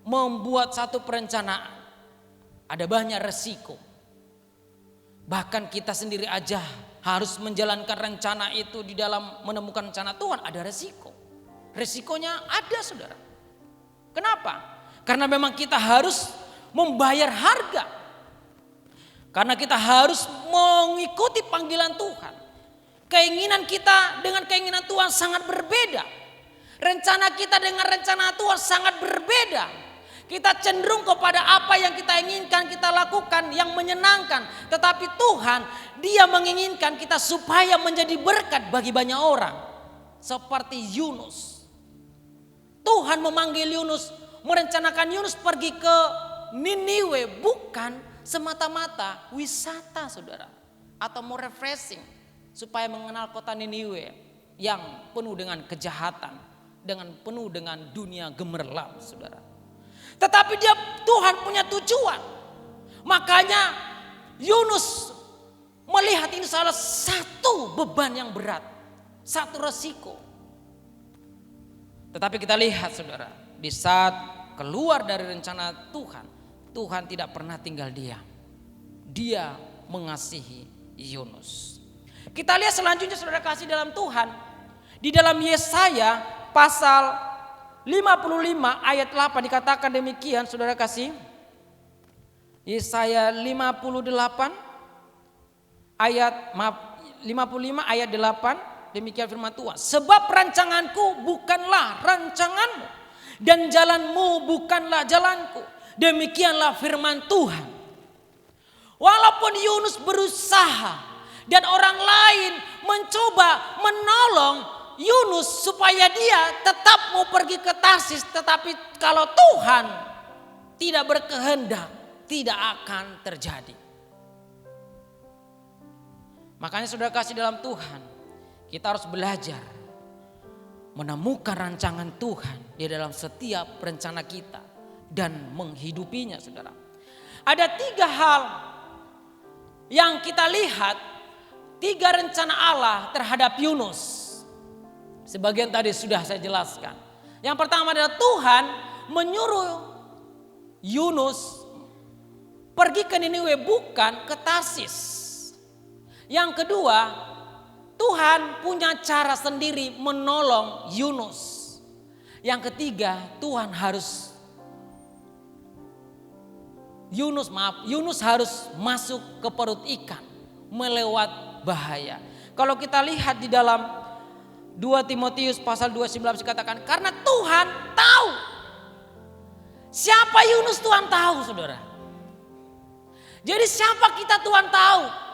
membuat satu perencanaan. Ada banyak resiko. Bahkan kita sendiri aja harus menjalankan rencana itu di dalam menemukan rencana Tuhan. Ada resiko. Resikonya ada saudara. Kenapa? Karena memang kita harus membayar harga. Karena kita harus mengikuti panggilan Tuhan. Keinginan kita dengan keinginan Tuhan sangat berbeda. Rencana kita dengan rencana Tuhan sangat berbeda. Kita cenderung kepada apa yang kita inginkan kita lakukan yang menyenangkan. Tetapi Tuhan, Dia menginginkan kita supaya menjadi berkat bagi banyak orang. Seperti Yunus. Tuhan memanggil Yunus, merencanakan Yunus pergi ke Niniwe bukan semata-mata wisata, saudara, atau mau refreshing supaya mengenal kota Niniwe yang penuh dengan kejahatan, dengan penuh dengan dunia gemerlap, saudara. Tetapi Tuhan punya tujuan. Makanya Yunus melihat ini salah satu beban yang berat, satu resiko. Tetapi kita lihat, saudara, di saat keluar dari rencana Tuhan, Tuhan tidak pernah tinggal diam. Dia mengasihi Yunus. Kita lihat selanjutnya, saudara kasih dalam Tuhan. Di dalam Yesaya pasal 55 ayat 8 dikatakan demikian, saudara kasih. Yesaya 55 ayat 8, demikian firman Tuhan. Sebab rancanganku bukanlah rancanganmu, dan jalanmu bukanlah jalanku. Demikianlah firman Tuhan. Walaupun Yunus berusaha dan orang lain mencoba menolong Yunus supaya dia tetap mau pergi ke Tarsis, tetapi kalau Tuhan tidak berkehendak, tidak akan terjadi. Makanya saudara kasih dalam Tuhan, kita harus belajar menemukan rancangan Tuhan di dalam setiap rencana kita dan menghidupinya, saudara. Ada 3 hal yang kita lihat, 3 rencana Allah terhadap Yunus. Sebagian tadi sudah saya jelaskan. Yang pertama adalah Tuhan menyuruh Yunus pergi ke Niniwe bukan ke Tarsis. Yang kedua, Tuhan punya cara sendiri menolong Yunus. Yang ketiga, Yunus harus masuk ke perut ikan melewat bahaya. Kalau kita lihat di dalam 2 Timotius pasal 2:19 dikatakan, karena Tuhan tahu. Siapa Yunus Tuhan tahu, saudara. Jadi siapa kita Tuhan tahu.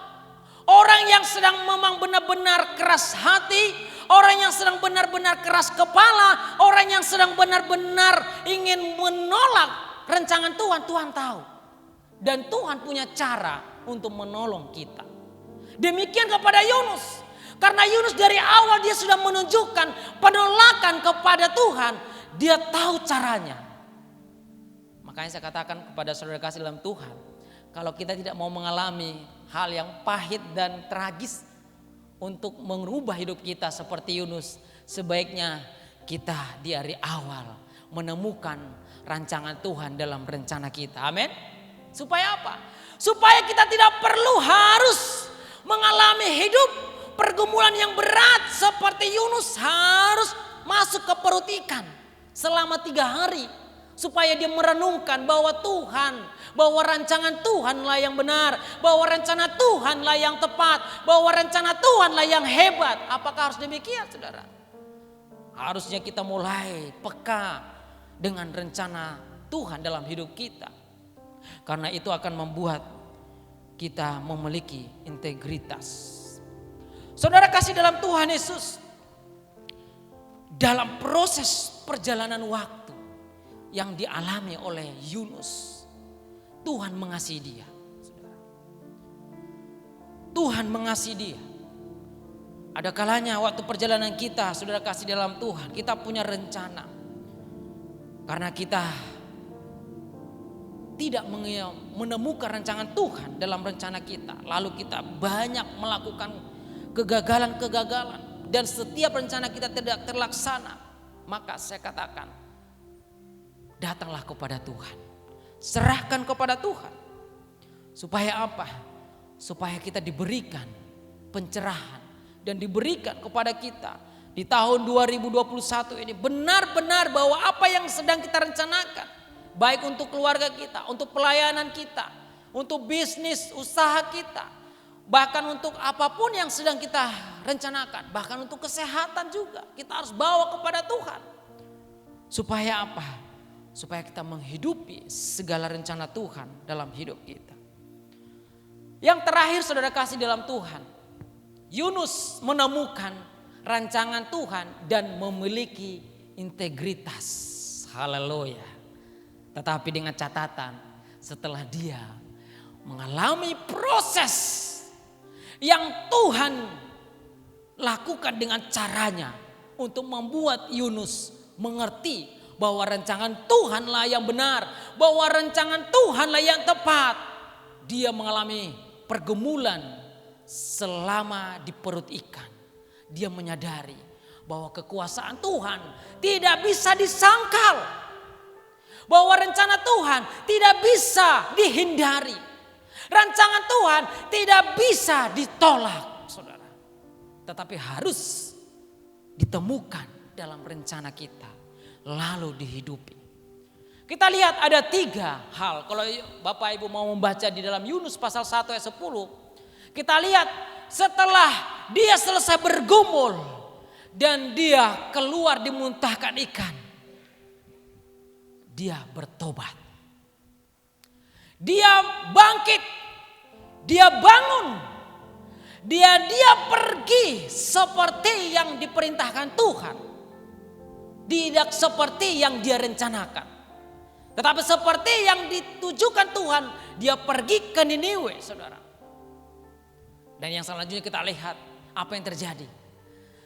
Orang yang sedang memang benar-benar keras hati, orang yang sedang benar-benar keras kepala, orang yang sedang benar-benar ingin menolak rancangan Tuhan, Tuhan tahu. Dan Tuhan punya cara untuk menolong kita. Demikian kepada Yunus. Karena Yunus dari awal dia sudah menunjukkan penolakan kepada Tuhan. Dia tahu caranya. Makanya saya katakan kepada saudara kasih dalam Tuhan. Kalau kita tidak mau mengalami hal yang pahit dan tragis untuk mengubah hidup kita seperti Yunus. Sebaiknya kita di hari awal menemukan rancangan Tuhan dalam rencana kita. Amin. Supaya apa? Supaya kita tidak perlu harus mengalami hidup pergumulan yang berat seperti Yunus harus masuk ke perut ikan selama 3 hari. Supaya dia merenungkan bahwa bahwa rancangan Tuhanlah yang benar, bahwa rencana Tuhanlah yang tepat, bahwa rencana Tuhanlah yang hebat. Apakah harus demikian, saudara? Harusnya kita mulai peka dengan rencana Tuhan dalam hidup kita. Karena itu akan membuat kita memiliki integritas. Saudara kasih dalam Tuhan Yesus, dalam proses perjalanan waktu yang dialami oleh Yunus, Tuhan mengasihi dia. Tuhan mengasihi dia. Ada kalanya waktu perjalanan kita, saudara kasih dalam Tuhan, kita punya rencana. Karena kita tidak menemukan rancangan Tuhan dalam rencana kita. Lalu kita banyak melakukan kegagalan-kegagalan. Dan setiap rencana kita tidak terlaksana. Maka saya katakan, datanglah kepada Tuhan. Serahkan kepada Tuhan. Supaya apa? Supaya kita diberikan pencerahan. Dan diberikan kepada kita di tahun 2021 ini benar-benar bahwa apa yang sedang kita rencanakan, baik untuk keluarga kita, untuk pelayanan kita, untuk bisnis, usaha kita, bahkan untuk apapun yang sedang kita rencanakan, bahkan untuk kesehatan juga, kita harus bawa kepada Tuhan. Supaya apa? Supaya kita menghidupi segala rencana Tuhan dalam hidup kita. Yang terakhir saudara kasih dalam Tuhan, Yunus menemukan rancangan Tuhan dan memiliki integritas. Haleluya. Tetapi dengan catatan, setelah dia mengalami proses yang Tuhan lakukan dengan caranya untuk membuat Yunus mengerti bahwa rancangan Tuhanlah yang benar, bahwa rancangan Tuhanlah yang tepat. Dia mengalami pergumulan selama di perut ikan. Dia menyadari bahwa kekuasaan Tuhan tidak bisa disangkal, bahwa rencana Tuhan tidak bisa dihindari, rancangan Tuhan tidak bisa ditolak, saudara. Tetapi harus ditemukan dalam rencana kita, lalu dihidupi. Kita lihat ada 3 hal. Kalau Bapak Ibu mau membaca di dalam Yunus pasal 1 ayat 10, kita lihat setelah dia selesai bergumul dan dia keluar dimuntahkan ikan, dia bertobat. Dia bangkit, dia bangun, dia pergi seperti yang diperintahkan Tuhan. Tidak seperti yang dia rencanakan, tetapi seperti yang ditujukan Tuhan. Dia pergi ke Niniwe, saudara. Dan yang selanjutnya kita lihat apa yang terjadi.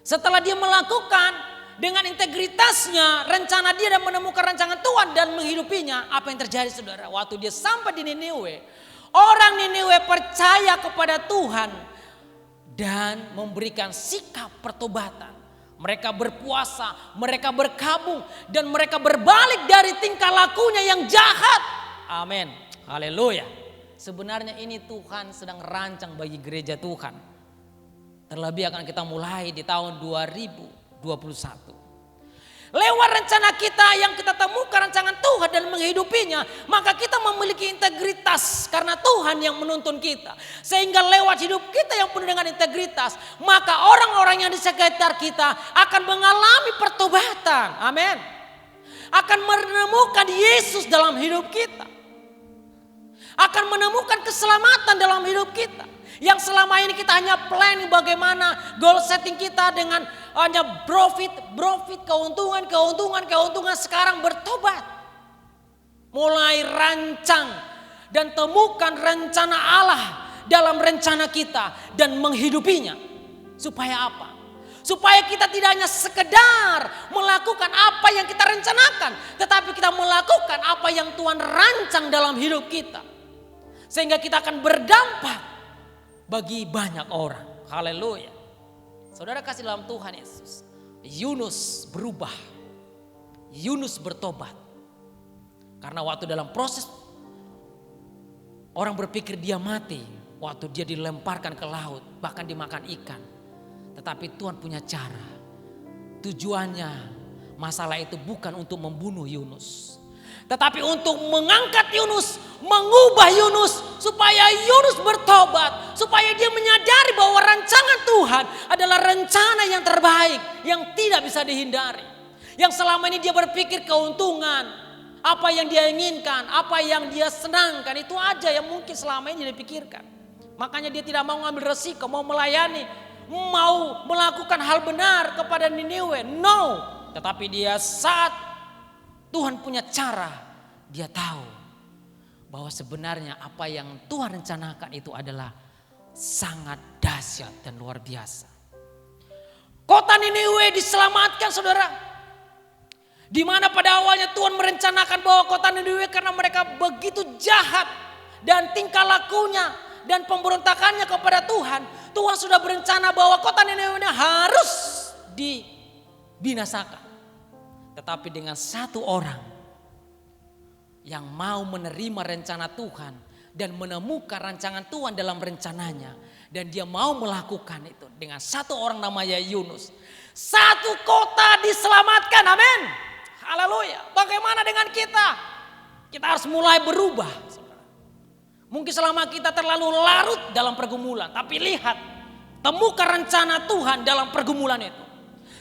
Setelah dia melakukan dengan integritasnya rencana dia dan menemukan rancangan Tuhan dan menghidupinya, apa yang terjadi, saudara? Waktu dia sampai di Niniwe, orang Niniwe percaya kepada Tuhan dan memberikan sikap pertobatan. Mereka berpuasa, mereka berkabung, dan mereka berbalik dari tingkah lakunya yang jahat. Amin. Haleluya. Sebenarnya ini Tuhan sedang rancang bagi gereja Tuhan. Terlebih akan kita mulai di tahun 2021. Lewat rencana kita yang kita temukan rancangan Tuhan dan menghidupinya, maka kita memiliki integritas karena Tuhan yang menuntun kita. Sehingga lewat hidup kita yang penuh dengan integritas, maka orang-orang yang di sekitar kita akan mengalami pertobatan. Amin. Akan menemukan Yesus dalam hidup kita. Akan menemukan keselamatan dalam hidup kita. Yang selama ini kita hanya planning bagaimana goal setting kita dengan hanya profit, keuntungan. Sekarang bertobat. Mulai rancang dan temukan rencana Allah dalam rencana kita dan menghidupinya. Supaya apa? Supaya kita tidak hanya sekedar melakukan apa yang kita rencanakan, tetapi kita melakukan apa yang Tuhan rancang dalam hidup kita. Sehingga kita akan berdampak bagi banyak orang. Haleluya. Saudara kasih dalam Tuhan Yesus, Yunus berubah. Yunus bertobat. Karena waktu dalam proses orang berpikir dia mati, waktu dia dilemparkan ke laut, bahkan dimakan ikan. Tetapi Tuhan punya cara. Tujuannya masalah itu bukan untuk membunuh Yunus, tetapi untuk mengangkat Yunus, mengubah Yunus, supaya Yunus bertobat, supaya dia menyadari bahwa rancangan Tuhan adalah rencana yang terbaik, yang tidak bisa dihindari. Yang selama ini dia berpikir keuntungan, apa yang dia inginkan, apa yang dia senangkan, itu aja yang mungkin selama ini dia pikirkan. Makanya dia tidak mau mengambil resiko, mau melayani, mau melakukan hal benar kepada Niniwe. No, tetapi dia saat Tuhan punya cara, dia tahu bahwa sebenarnya apa yang Tuhan rencanakan itu adalah sangat dahsyat dan luar biasa. Kota Niniwe diselamatkan, saudara. Di mana pada awalnya Tuhan merencanakan bahwa kota Niniwe karena mereka begitu jahat dan tingkah lakunya dan pemberontakannya kepada Tuhan, Tuhan sudah berencana bahwa kota Niniwe harus dibinasakan. Tetapi dengan satu orang yang mau menerima rencana Tuhan dan menemukan rancangan Tuhan dalam rencananya, dan dia mau melakukan itu dengan satu orang namanya Yunus, satu kota diselamatkan. Amin. Haleluya. Bagaimana dengan kita? Kita harus mulai berubah, saudara. Mungkin selama kita terlalu larut dalam pergumulan. Tapi lihat, temukan rencana Tuhan dalam pergumulan itu.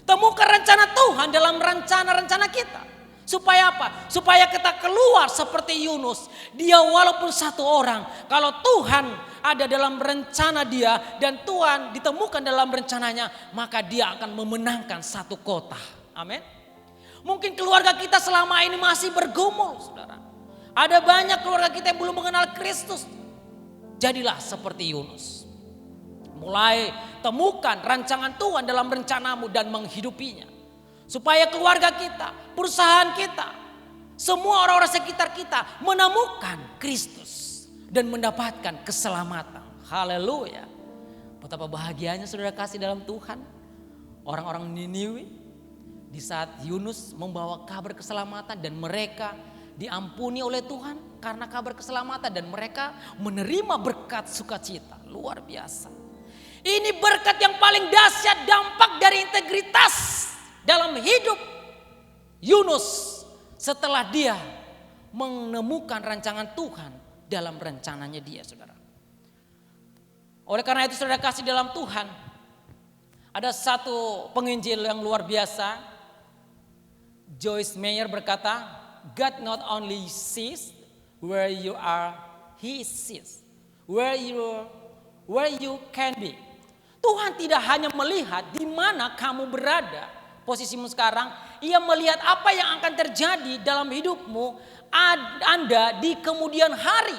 Temukan rencana Tuhan dalam rencana-rencana kita. Supaya apa? Supaya kita keluar seperti Yunus. Dia walaupun satu orang, kalau Tuhan ada dalam rencana dia dan Tuhan ditemukan dalam rencananya, maka dia akan memenangkan satu kota. Amin. Mungkin keluarga kita selama ini masih bergumul, saudara. Ada banyak keluarga kita yang belum mengenal Kristus. Jadilah seperti Yunus. Mulai temukan rancangan Tuhan dalam rencanamu dan menghidupinya. Supaya keluarga kita, perusahaan kita, semua orang-orang sekitar kita menemukan Kristus dan mendapatkan keselamatan. Haleluya. Betapa bahagianya saudara kasih dalam Tuhan. Orang-orang Niniwe di saat Yunus membawa kabar keselamatan dan mereka diampuni oleh Tuhan karena kabar keselamatan dan mereka menerima berkat sukacita. Luar biasa. Ini berkat yang paling dahsyat, dampak dari integritas dalam hidup Yunus setelah dia menemukan rancangan Tuhan dalam rencananya dia, saudara. Oleh karena itu saudara kasih dalam Tuhan, ada satu penginjil yang luar biasa. Joyce Meyer berkata, God not only sees where you are, He sees where you can be. Tuhan tidak hanya melihat di mana kamu berada, posisimu sekarang. Ia melihat apa yang akan terjadi dalam hidupmu Anda di kemudian hari.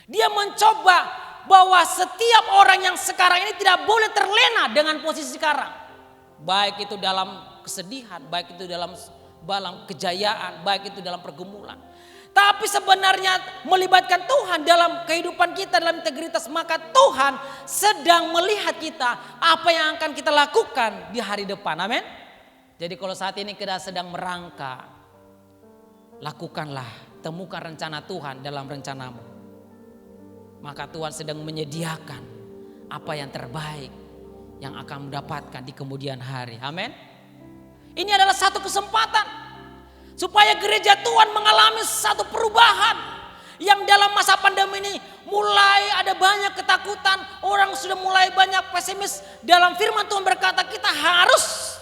Dia mencoba bahwa setiap orang yang sekarang ini tidak boleh terlena dengan posisi sekarang. Baik itu dalam kesedihan, baik itu dalam kejayaan, baik itu dalam pergumulan. Tapi sebenarnya melibatkan Tuhan dalam kehidupan kita, dalam integritas, maka Tuhan sedang melihat kita apa yang akan kita lakukan di hari depan. Amin. Jadi kalau saat ini kita sedang merangka, lakukanlah, temukan rencana Tuhan dalam rencanamu. Maka Tuhan sedang menyediakan apa yang terbaik yang akan mendapatkan di kemudian hari. Amin. Ini adalah satu kesempatan supaya gereja Tuhan mengalami satu perubahan yang dalam masa pandemi ini mulai ada banyak ketakutan, orang sudah mulai banyak pesimis. Dalam firman Tuhan berkata kita harus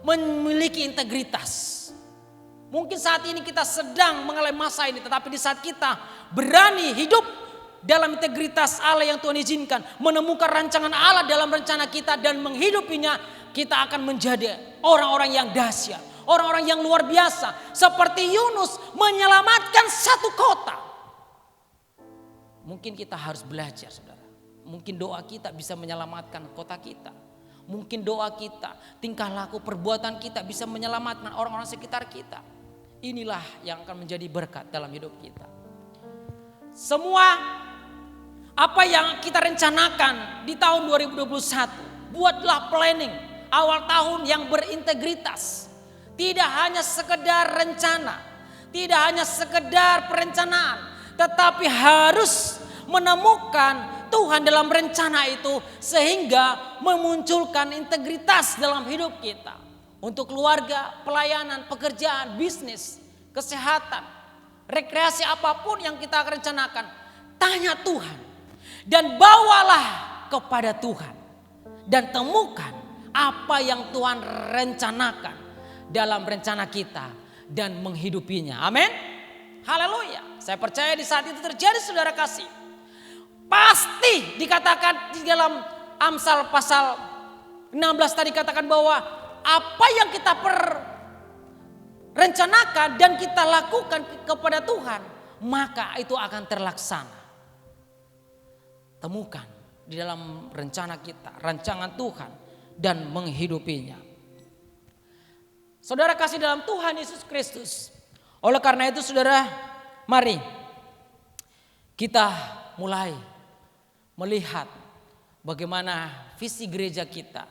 memiliki integritas. Mungkin saat ini kita sedang mengalami masa ini, tetapi di saat kita berani hidup dalam integritas Allah yang Tuhan izinkan, menemukan rancangan Allah dalam rencana kita dan menghidupinya, kita akan menjadi orang-orang yang dahsyat, orang-orang yang luar biasa. Seperti Yunus menyelamatkan satu kota. Mungkin kita harus belajar, saudara. Mungkin doa kita bisa menyelamatkan kota kita. Mungkin doa kita, tingkah laku, perbuatan kita bisa menyelamatkan orang-orang sekitar kita. Inilah yang akan menjadi berkat dalam hidup kita. Semua apa yang kita rencanakan di tahun 2021, buatlah planning awal tahun yang berintegritas. Tidak hanya sekedar rencana, tidak hanya sekedar perencanaan, tetapi harus menemukan Tuhan dalam rencana itu sehingga memunculkan integritas dalam hidup kita. Untuk keluarga, pelayanan, pekerjaan, bisnis, kesehatan, rekreasi apapun yang kita rencanakan, tanya Tuhan dan bawalah kepada Tuhan dan temukan apa yang Tuhan rencanakan dalam rencana kita dan menghidupinya. Amin. Haleluya. Saya percaya di saat itu terjadi, saudara kasih. Pasti dikatakan di dalam Amsal pasal 16 tadi katakan bahwa apa yang kita rencanakan dan kita lakukan kepada Tuhan, maka itu akan terlaksana. Temukan di dalam rencana kita, rancangan Tuhan dan menghidupinya. Saudara kasih dalam Tuhan Yesus Kristus. Oleh karena itu saudara, mari kita mulai melihat bagaimana visi gereja kita,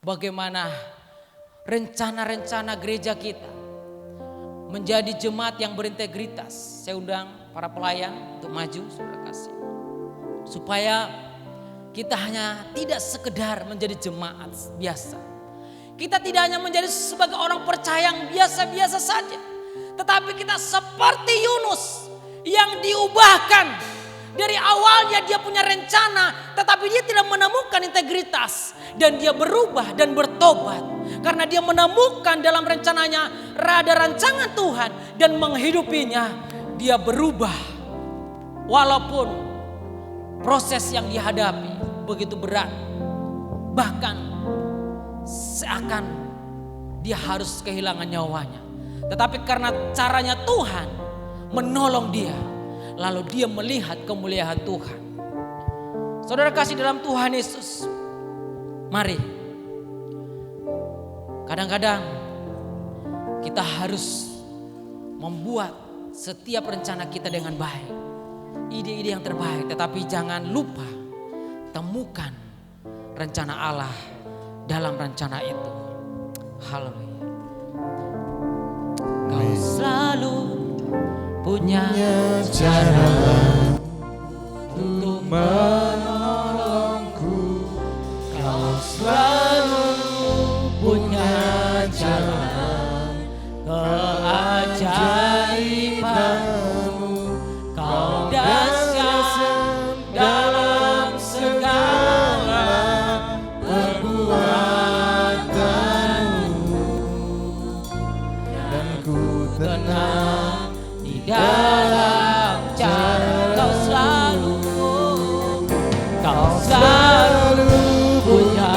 bagaimana rencana-rencana gereja kita menjadi jemaat yang berintegritas. Saya undang para pelayan untuk maju, saudara kasih. Supaya kita hanya tidak sekedar menjadi jemaat biasa. Kita tidak hanya menjadi sebagai orang percaya yang biasa-biasa saja. Tetapi kita seperti Yunus yang diubahkan. Dari awalnya dia punya rencana, tetapi dia tidak menemukan integritas. Dan dia berubah dan bertobat. Karena dia menemukan dalam rencananya ada rancangan Tuhan dan menghidupinya. Dia berubah. Walaupun proses yang dihadapi begitu berat. Bahkan seakan dia harus kehilangan nyawanya. Tetapi karena caranya Tuhan menolong dia. Lalu dia melihat kemuliaan Tuhan. Saudara kasih dalam Tuhan Yesus. Mari. Kadang-kadang kita harus membuat setiap rencana kita dengan baik. Ide-ide yang terbaik. Tetapi jangan lupa temukan rencana Allah dalam rencana itu. Haleluya. Kau selalu punya cara untuk menolongku. Kau selalu punya cara keajaibanmu. Kau dahsyat dalam segala perbuatanmu. Dan ku tenang dalam cara kau selalu punya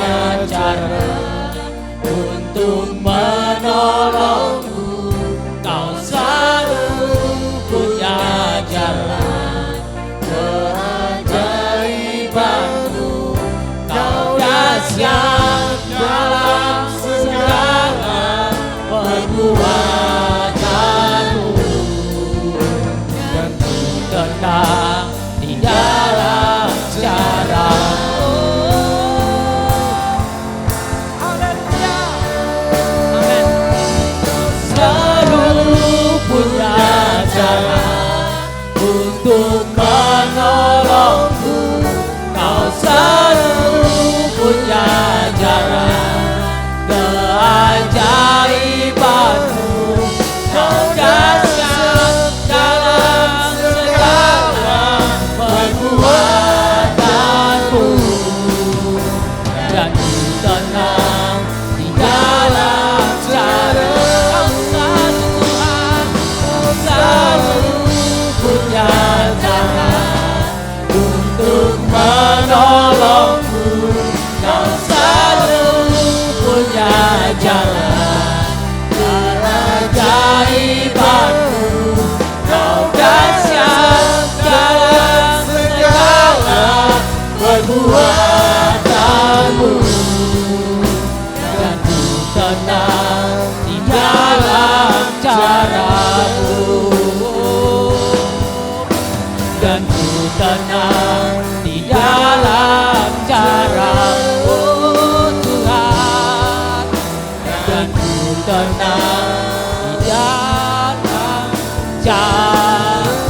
cara untuk menolongku. Kau selalu punya cara keajaibanmu. Kau dahsyat dalam segala perbuatanmu. Tenang di dalam cara-Mu. Haleluya. Amin. Selalu punya cara untuk menolongku. Kau selalu punya cara keajaibanmu. Kau dahsyat dalam segala perbuatanmu. Dan ku tenang di dalam cara kau selalu Tuhan. Kau selalu punya cara untuk menolongku. Kau selalu punya jalan keajaibanmu. Kau dahsyat dalam segala perbuatanmu. Dan ku tenang di dalam cara-Mu. Dan ku tenang di dalam cara-Mu Tuhan. Dan ku tenang di dalam cara-Mu.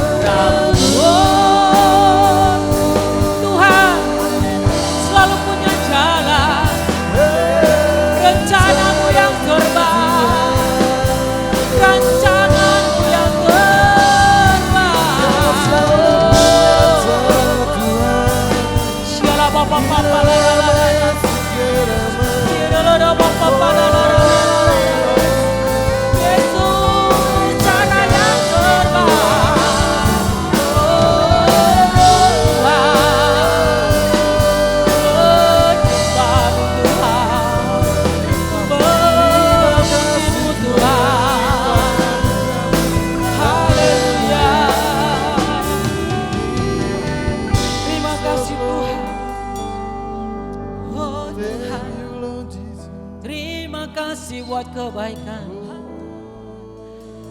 Tuhan selalu punya jalan, rencana-Mu yang terbaik, rencana-Mu yang terbaik. Segala Bapa-Bapa Yesus, cara yang terbaik. Terima kasih Tuhan. Oh Tuhan, terima kasih buat kebaikan.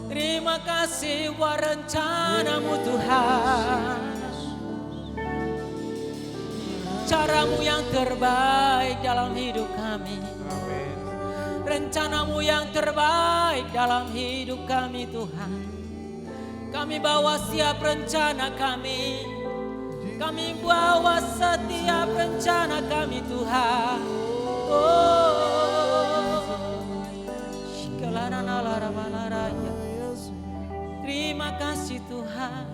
Terima kasih buat rencana-Mu Tuhan. Cara-Mu yang terbaik dalam hidup kami. Rencana-Mu yang terbaik dalam hidup kami Tuhan. Kami bawa setiap rencana kami. Kami bawa setiap rencana kami Tuhan. Terima kasih Tuhan.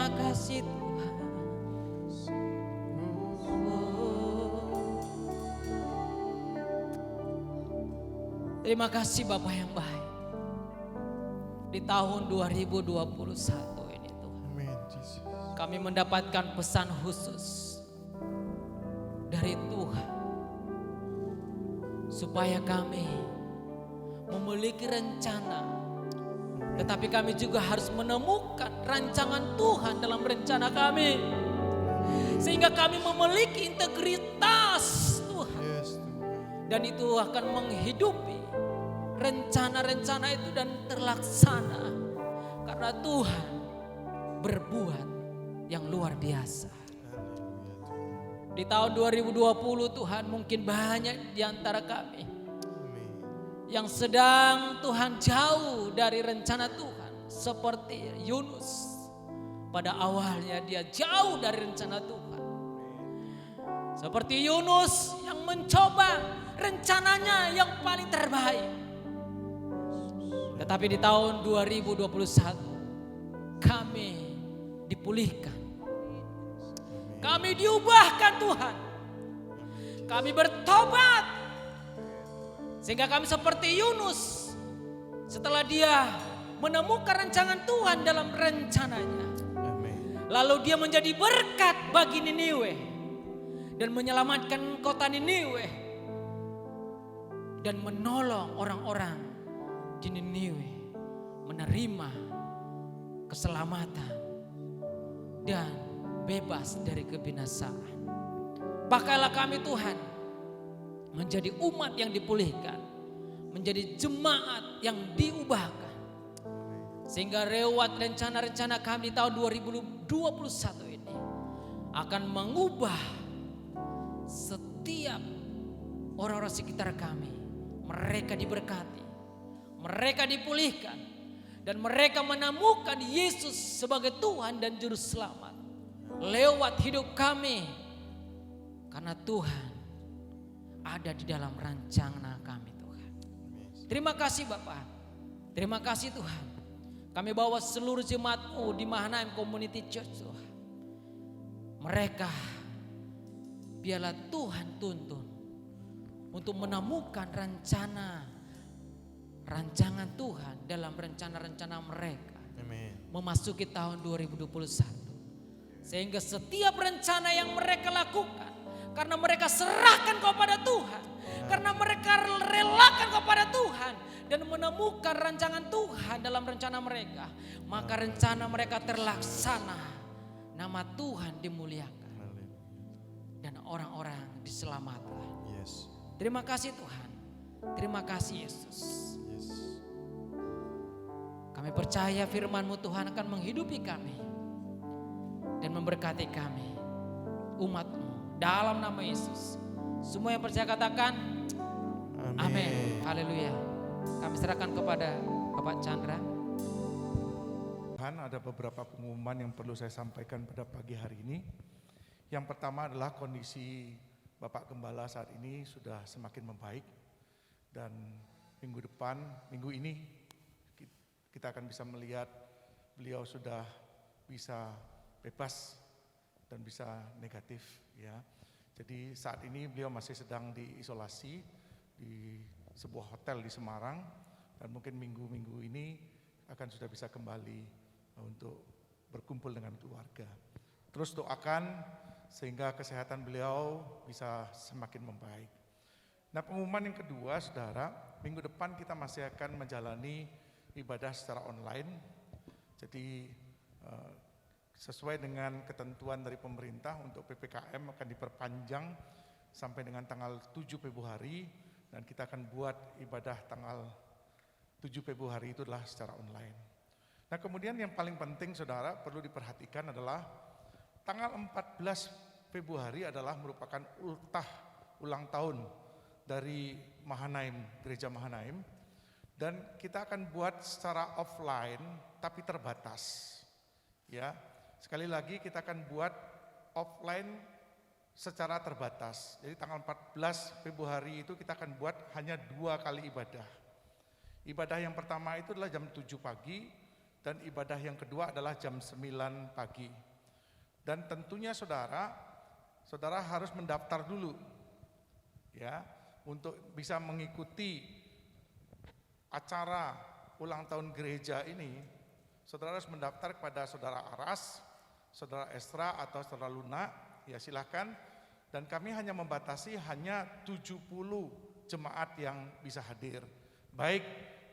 Terima kasih Tuhan. Terima kasih Bapa yang baik. Di tahun 2021 ini Tuhan, Amin, Jesus. kami mendapatkan pesan khusus dari Tuhan supaya kami memiliki rencana, tetapi kami juga harus menemukan rancangan Tuhan dalam rencana kami, sehingga kami memiliki integritas Tuhan, Yes, Tuhan. dan itu akan menghidupi rencana-rencana itu dan terlaksana karena Tuhan berbuat yang luar biasa. Di tahun 2020 Tuhan, mungkin banyak di antara kami Amin. yang sedang Tuhan jauh dari rencana Tuhan, seperti Yunus. Pada awalnya dia jauh dari rencana Tuhan. Seperti Yunus yang mencoba rencananya yang paling terbaik. Tetapi di tahun 2021 kami dipulihkan. Kami diubahkan Tuhan. Kami bertobat. Sehingga kami seperti Yunus. Setelah dia menemukan rancangan Tuhan dalam rencananya. Amin. Lalu dia menjadi berkat bagi Niniwe. Dan menyelamatkan kota Niniwe. Dan menolong orang-orang di Niniwe menerima keselamatan dan bebas dari kebinasaan. Pakailah kami Tuhan menjadi umat yang dipulihkan, menjadi jemaat yang diubahkan, sehingga lewat rencana-rencana kami di tahun 2021 ini akan mengubah setiap orang-orang sekitar kami. Mereka diberkati, mereka dipulihkan, dan mereka menemukan Yesus sebagai Tuhan dan Juru Selamat lewat hidup kami. Karena Tuhan ada di dalam rencana kami Tuhan. Terima kasih Bapak. Terima kasih Tuhan. Kami bawa seluruh jemaat-Mu di Mahanaim Community Church Tuhan. Mereka biarlah Tuhan tuntun untuk menemukan rancangan Tuhan dalam rencana-rencana mereka. Amin. Memasuki tahun 2021. Sehingga setiap rencana yang mereka lakukan, karena mereka serahkan kepada Tuhan, karena mereka relakan kepada Tuhan dan menemukan rancangan Tuhan dalam rencana mereka, maka rencana mereka terlaksana. Nama Tuhan dimuliakan dan orang-orang diselamatkan. Yes. Terima kasih Tuhan. Terima kasih Yesus. Yes. Kami percaya firman-Mu Tuhan akan menghidupi kami dan memberkati kami, umat-Mu, dalam nama Yesus. Semua yang percaya katakan amin. Haleluya. Kami serahkan kepada Bapak Chandra. Tuhan, ada beberapa pengumuman yang perlu saya sampaikan pada pagi hari ini. Yang pertama adalah kondisi Bapak Gembala saat ini sudah semakin membaik, dan minggu ini kita akan bisa melihat beliau sudah bisa bebas dan bisa negatif ya. Jadi saat ini beliau masih sedang diisolasi di sebuah hotel di Semarang, dan mungkin minggu-minggu ini akan sudah bisa kembali untuk berkumpul dengan keluarga. Terus doakan sehingga kesehatan beliau bisa semakin membaik. Nah, pengumuman yang kedua, saudara, minggu depan kita masih akan menjalani ibadah secara online. Jadi sesuai dengan ketentuan dari pemerintah untuk PPKM akan diperpanjang sampai dengan tanggal 7 Februari, dan kita akan buat ibadah tanggal 7 Februari itu adalah secara online. Nah, kemudian yang paling penting saudara perlu diperhatikan adalah tanggal 14 Februari adalah merupakan ulang tahun dari Mahanaim, Gereja Mahanaim, dan kita akan buat secara offline tapi terbatas. Ya, sekali lagi kita akan buat offline secara terbatas. Jadi tanggal 14 Februari itu kita akan buat hanya 2 kali ibadah. Ibadah yang pertama itu adalah jam 7 pagi dan ibadah yang kedua adalah jam 9 pagi. Dan tentunya saudara harus mendaftar dulu ya untuk bisa mengikuti acara ulang tahun gereja ini. Saudara harus mendaftar kepada saudara Aras, saudara Estra atau saudara Luna, ya silahkan. Dan kami hanya membatasi hanya 70 jemaat yang bisa hadir, baik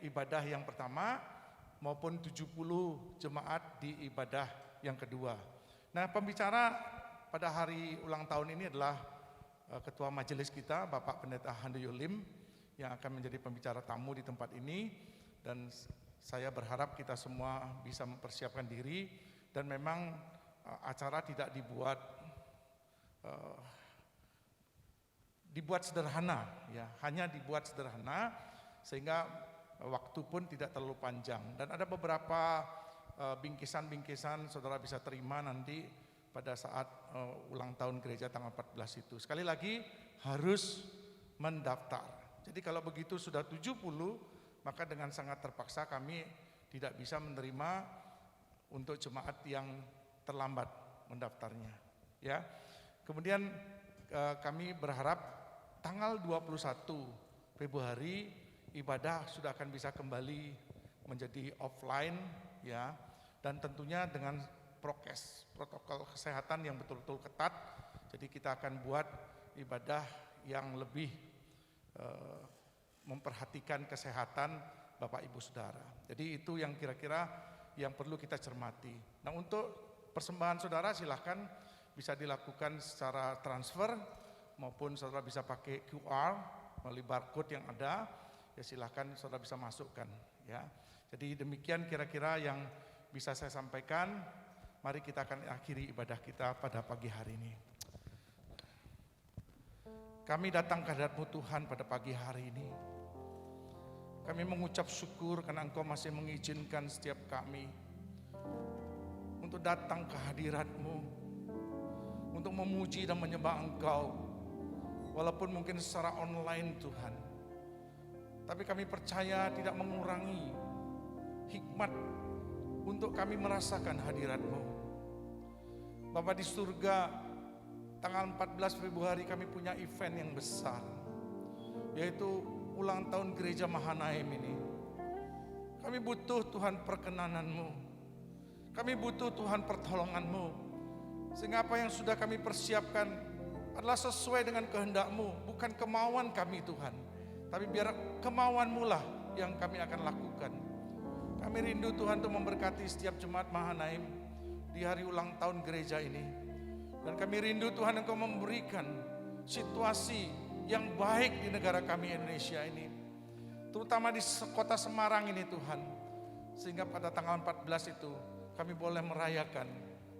ibadah yang pertama maupun 70 jemaat di ibadah yang kedua. Nah, pembicara pada hari ulang tahun ini adalah Ketua Majelis kita, Bapak Pendeta Handoyo Lim, yang akan menjadi pembicara tamu di tempat ini. Dan saya berharap kita semua bisa mempersiapkan diri, dan memang acara tidak dibuat sederhana, ya, hanya dibuat sederhana sehingga waktu pun tidak terlalu panjang. Dan ada beberapa bingkisan-bingkisan saudara bisa terima nanti pada saat ulang tahun gereja tanggal 14 itu. Sekali lagi harus mendaftar. Jadi kalau begitu sudah 70, maka dengan sangat terpaksa kami tidak bisa menerima untuk jemaat yang terlambat mendaftarnya. Ya. Kemudian kami berharap tanggal 21 Februari ibadah sudah akan bisa kembali menjadi offline, ya, dan tentunya dengan protokol kesehatan yang betul-betul ketat. Jadi kita akan buat ibadah yang lebih memperhatikan kesehatan Bapak Ibu Saudara. Jadi itu yang kira-kira yang perlu kita cermati. Nah, untuk persembahan saudara silahkan bisa dilakukan secara transfer maupun saudara bisa pakai QR melalui barcode yang ada, ya silahkan saudara bisa masukkan, ya. Jadi demikian kira-kira yang bisa saya sampaikan. Mari kita akan akhiri ibadah kita pada pagi hari ini. Kami datang ke hadirat-Mu Tuhan pada pagi hari ini. Kami mengucap syukur karena Engkau masih mengizinkan setiap kami untuk datang ke hadirat-Mu, untuk memuji dan menyembah Engkau. Walaupun mungkin secara online Tuhan, tapi kami percaya tidak mengurangi hikmat untuk kami merasakan hadirat-Mu. Bapa di surga, tanggal 14 Februari kami punya event yang besar, yaitu ulang tahun Gereja Mahanaim ini. Kami butuh Tuhan perkenanan-Mu, kami butuh Tuhan pertolongan-Mu, sehingga apa yang sudah kami persiapkan adalah sesuai dengan kehendak-Mu, bukan kemauan kami Tuhan, tapi biar kemauan-Mu lah yang kami akan lakukan. Kami rindu Tuhan untuk memberkati setiap jemaat Mahanaim di hari ulang tahun gereja ini. Dan kami rindu Tuhan Engkau memberikan situasi yang baik di negara kami Indonesia ini, terutama di kota Semarang ini Tuhan, sehingga pada tanggal 14 itu kami boleh merayakan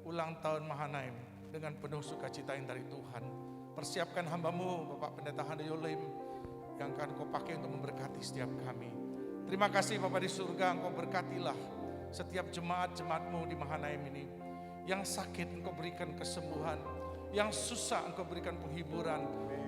ulang tahun Mahanaim dengan penuh sukacita yang dari Tuhan. Persiapkan hamba-Mu Bapak Pendeta Handoyo Lim yang akan Engkau pakai untuk memberkati setiap kami. Terima kasih Bapak di surga, Engkau berkatilah setiap jemaat-jemaat-Mu di Mahanaim ini. Yang sakit Engkau berikan kesembuhan, yang susah Engkau berikan penghiburan,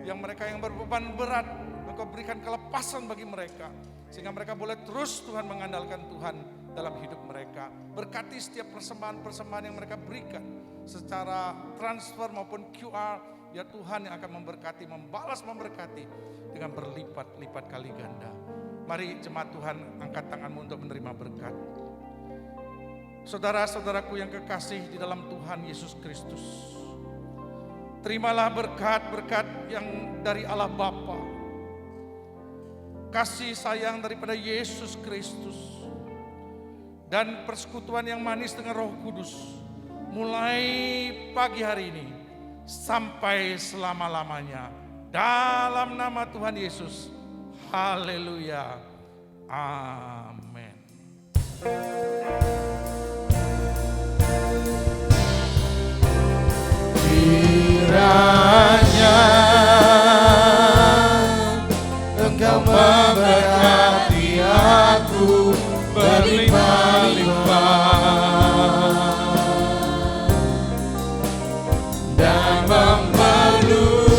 yang mereka yang berbeban berat Engkau berikan kelepasan bagi mereka, sehingga mereka boleh terus Tuhan mengandalkan Tuhan dalam hidup mereka. Berkati setiap persembahan-persembahan yang mereka berikan secara transfer maupun QR, ya Tuhan yang akan memberkati, membalas memberkati dengan berlipat-lipat kali ganda. Mari jemaat Tuhan angkat tanganmu untuk menerima berkat. Saudara-saudaraku yang kekasih di dalam Tuhan Yesus Kristus, terimalah berkat-berkat yang dari Allah Bapa, kasih sayang daripada Yesus Kristus, dan persekutuan yang manis dengan Roh Kudus mulai pagi hari ini sampai selama-lamanya, dalam nama Tuhan Yesus. Haleluya. Amin. Kiranya Engkau memberkati aku berlimpah-limpah dan memperluas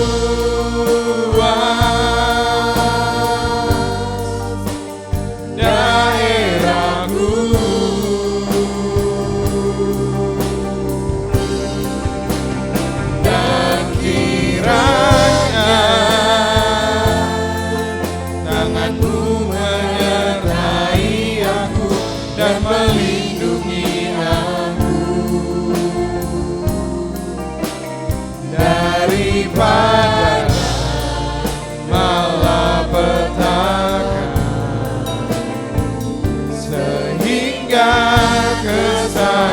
daerahku.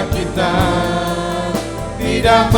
kita tidak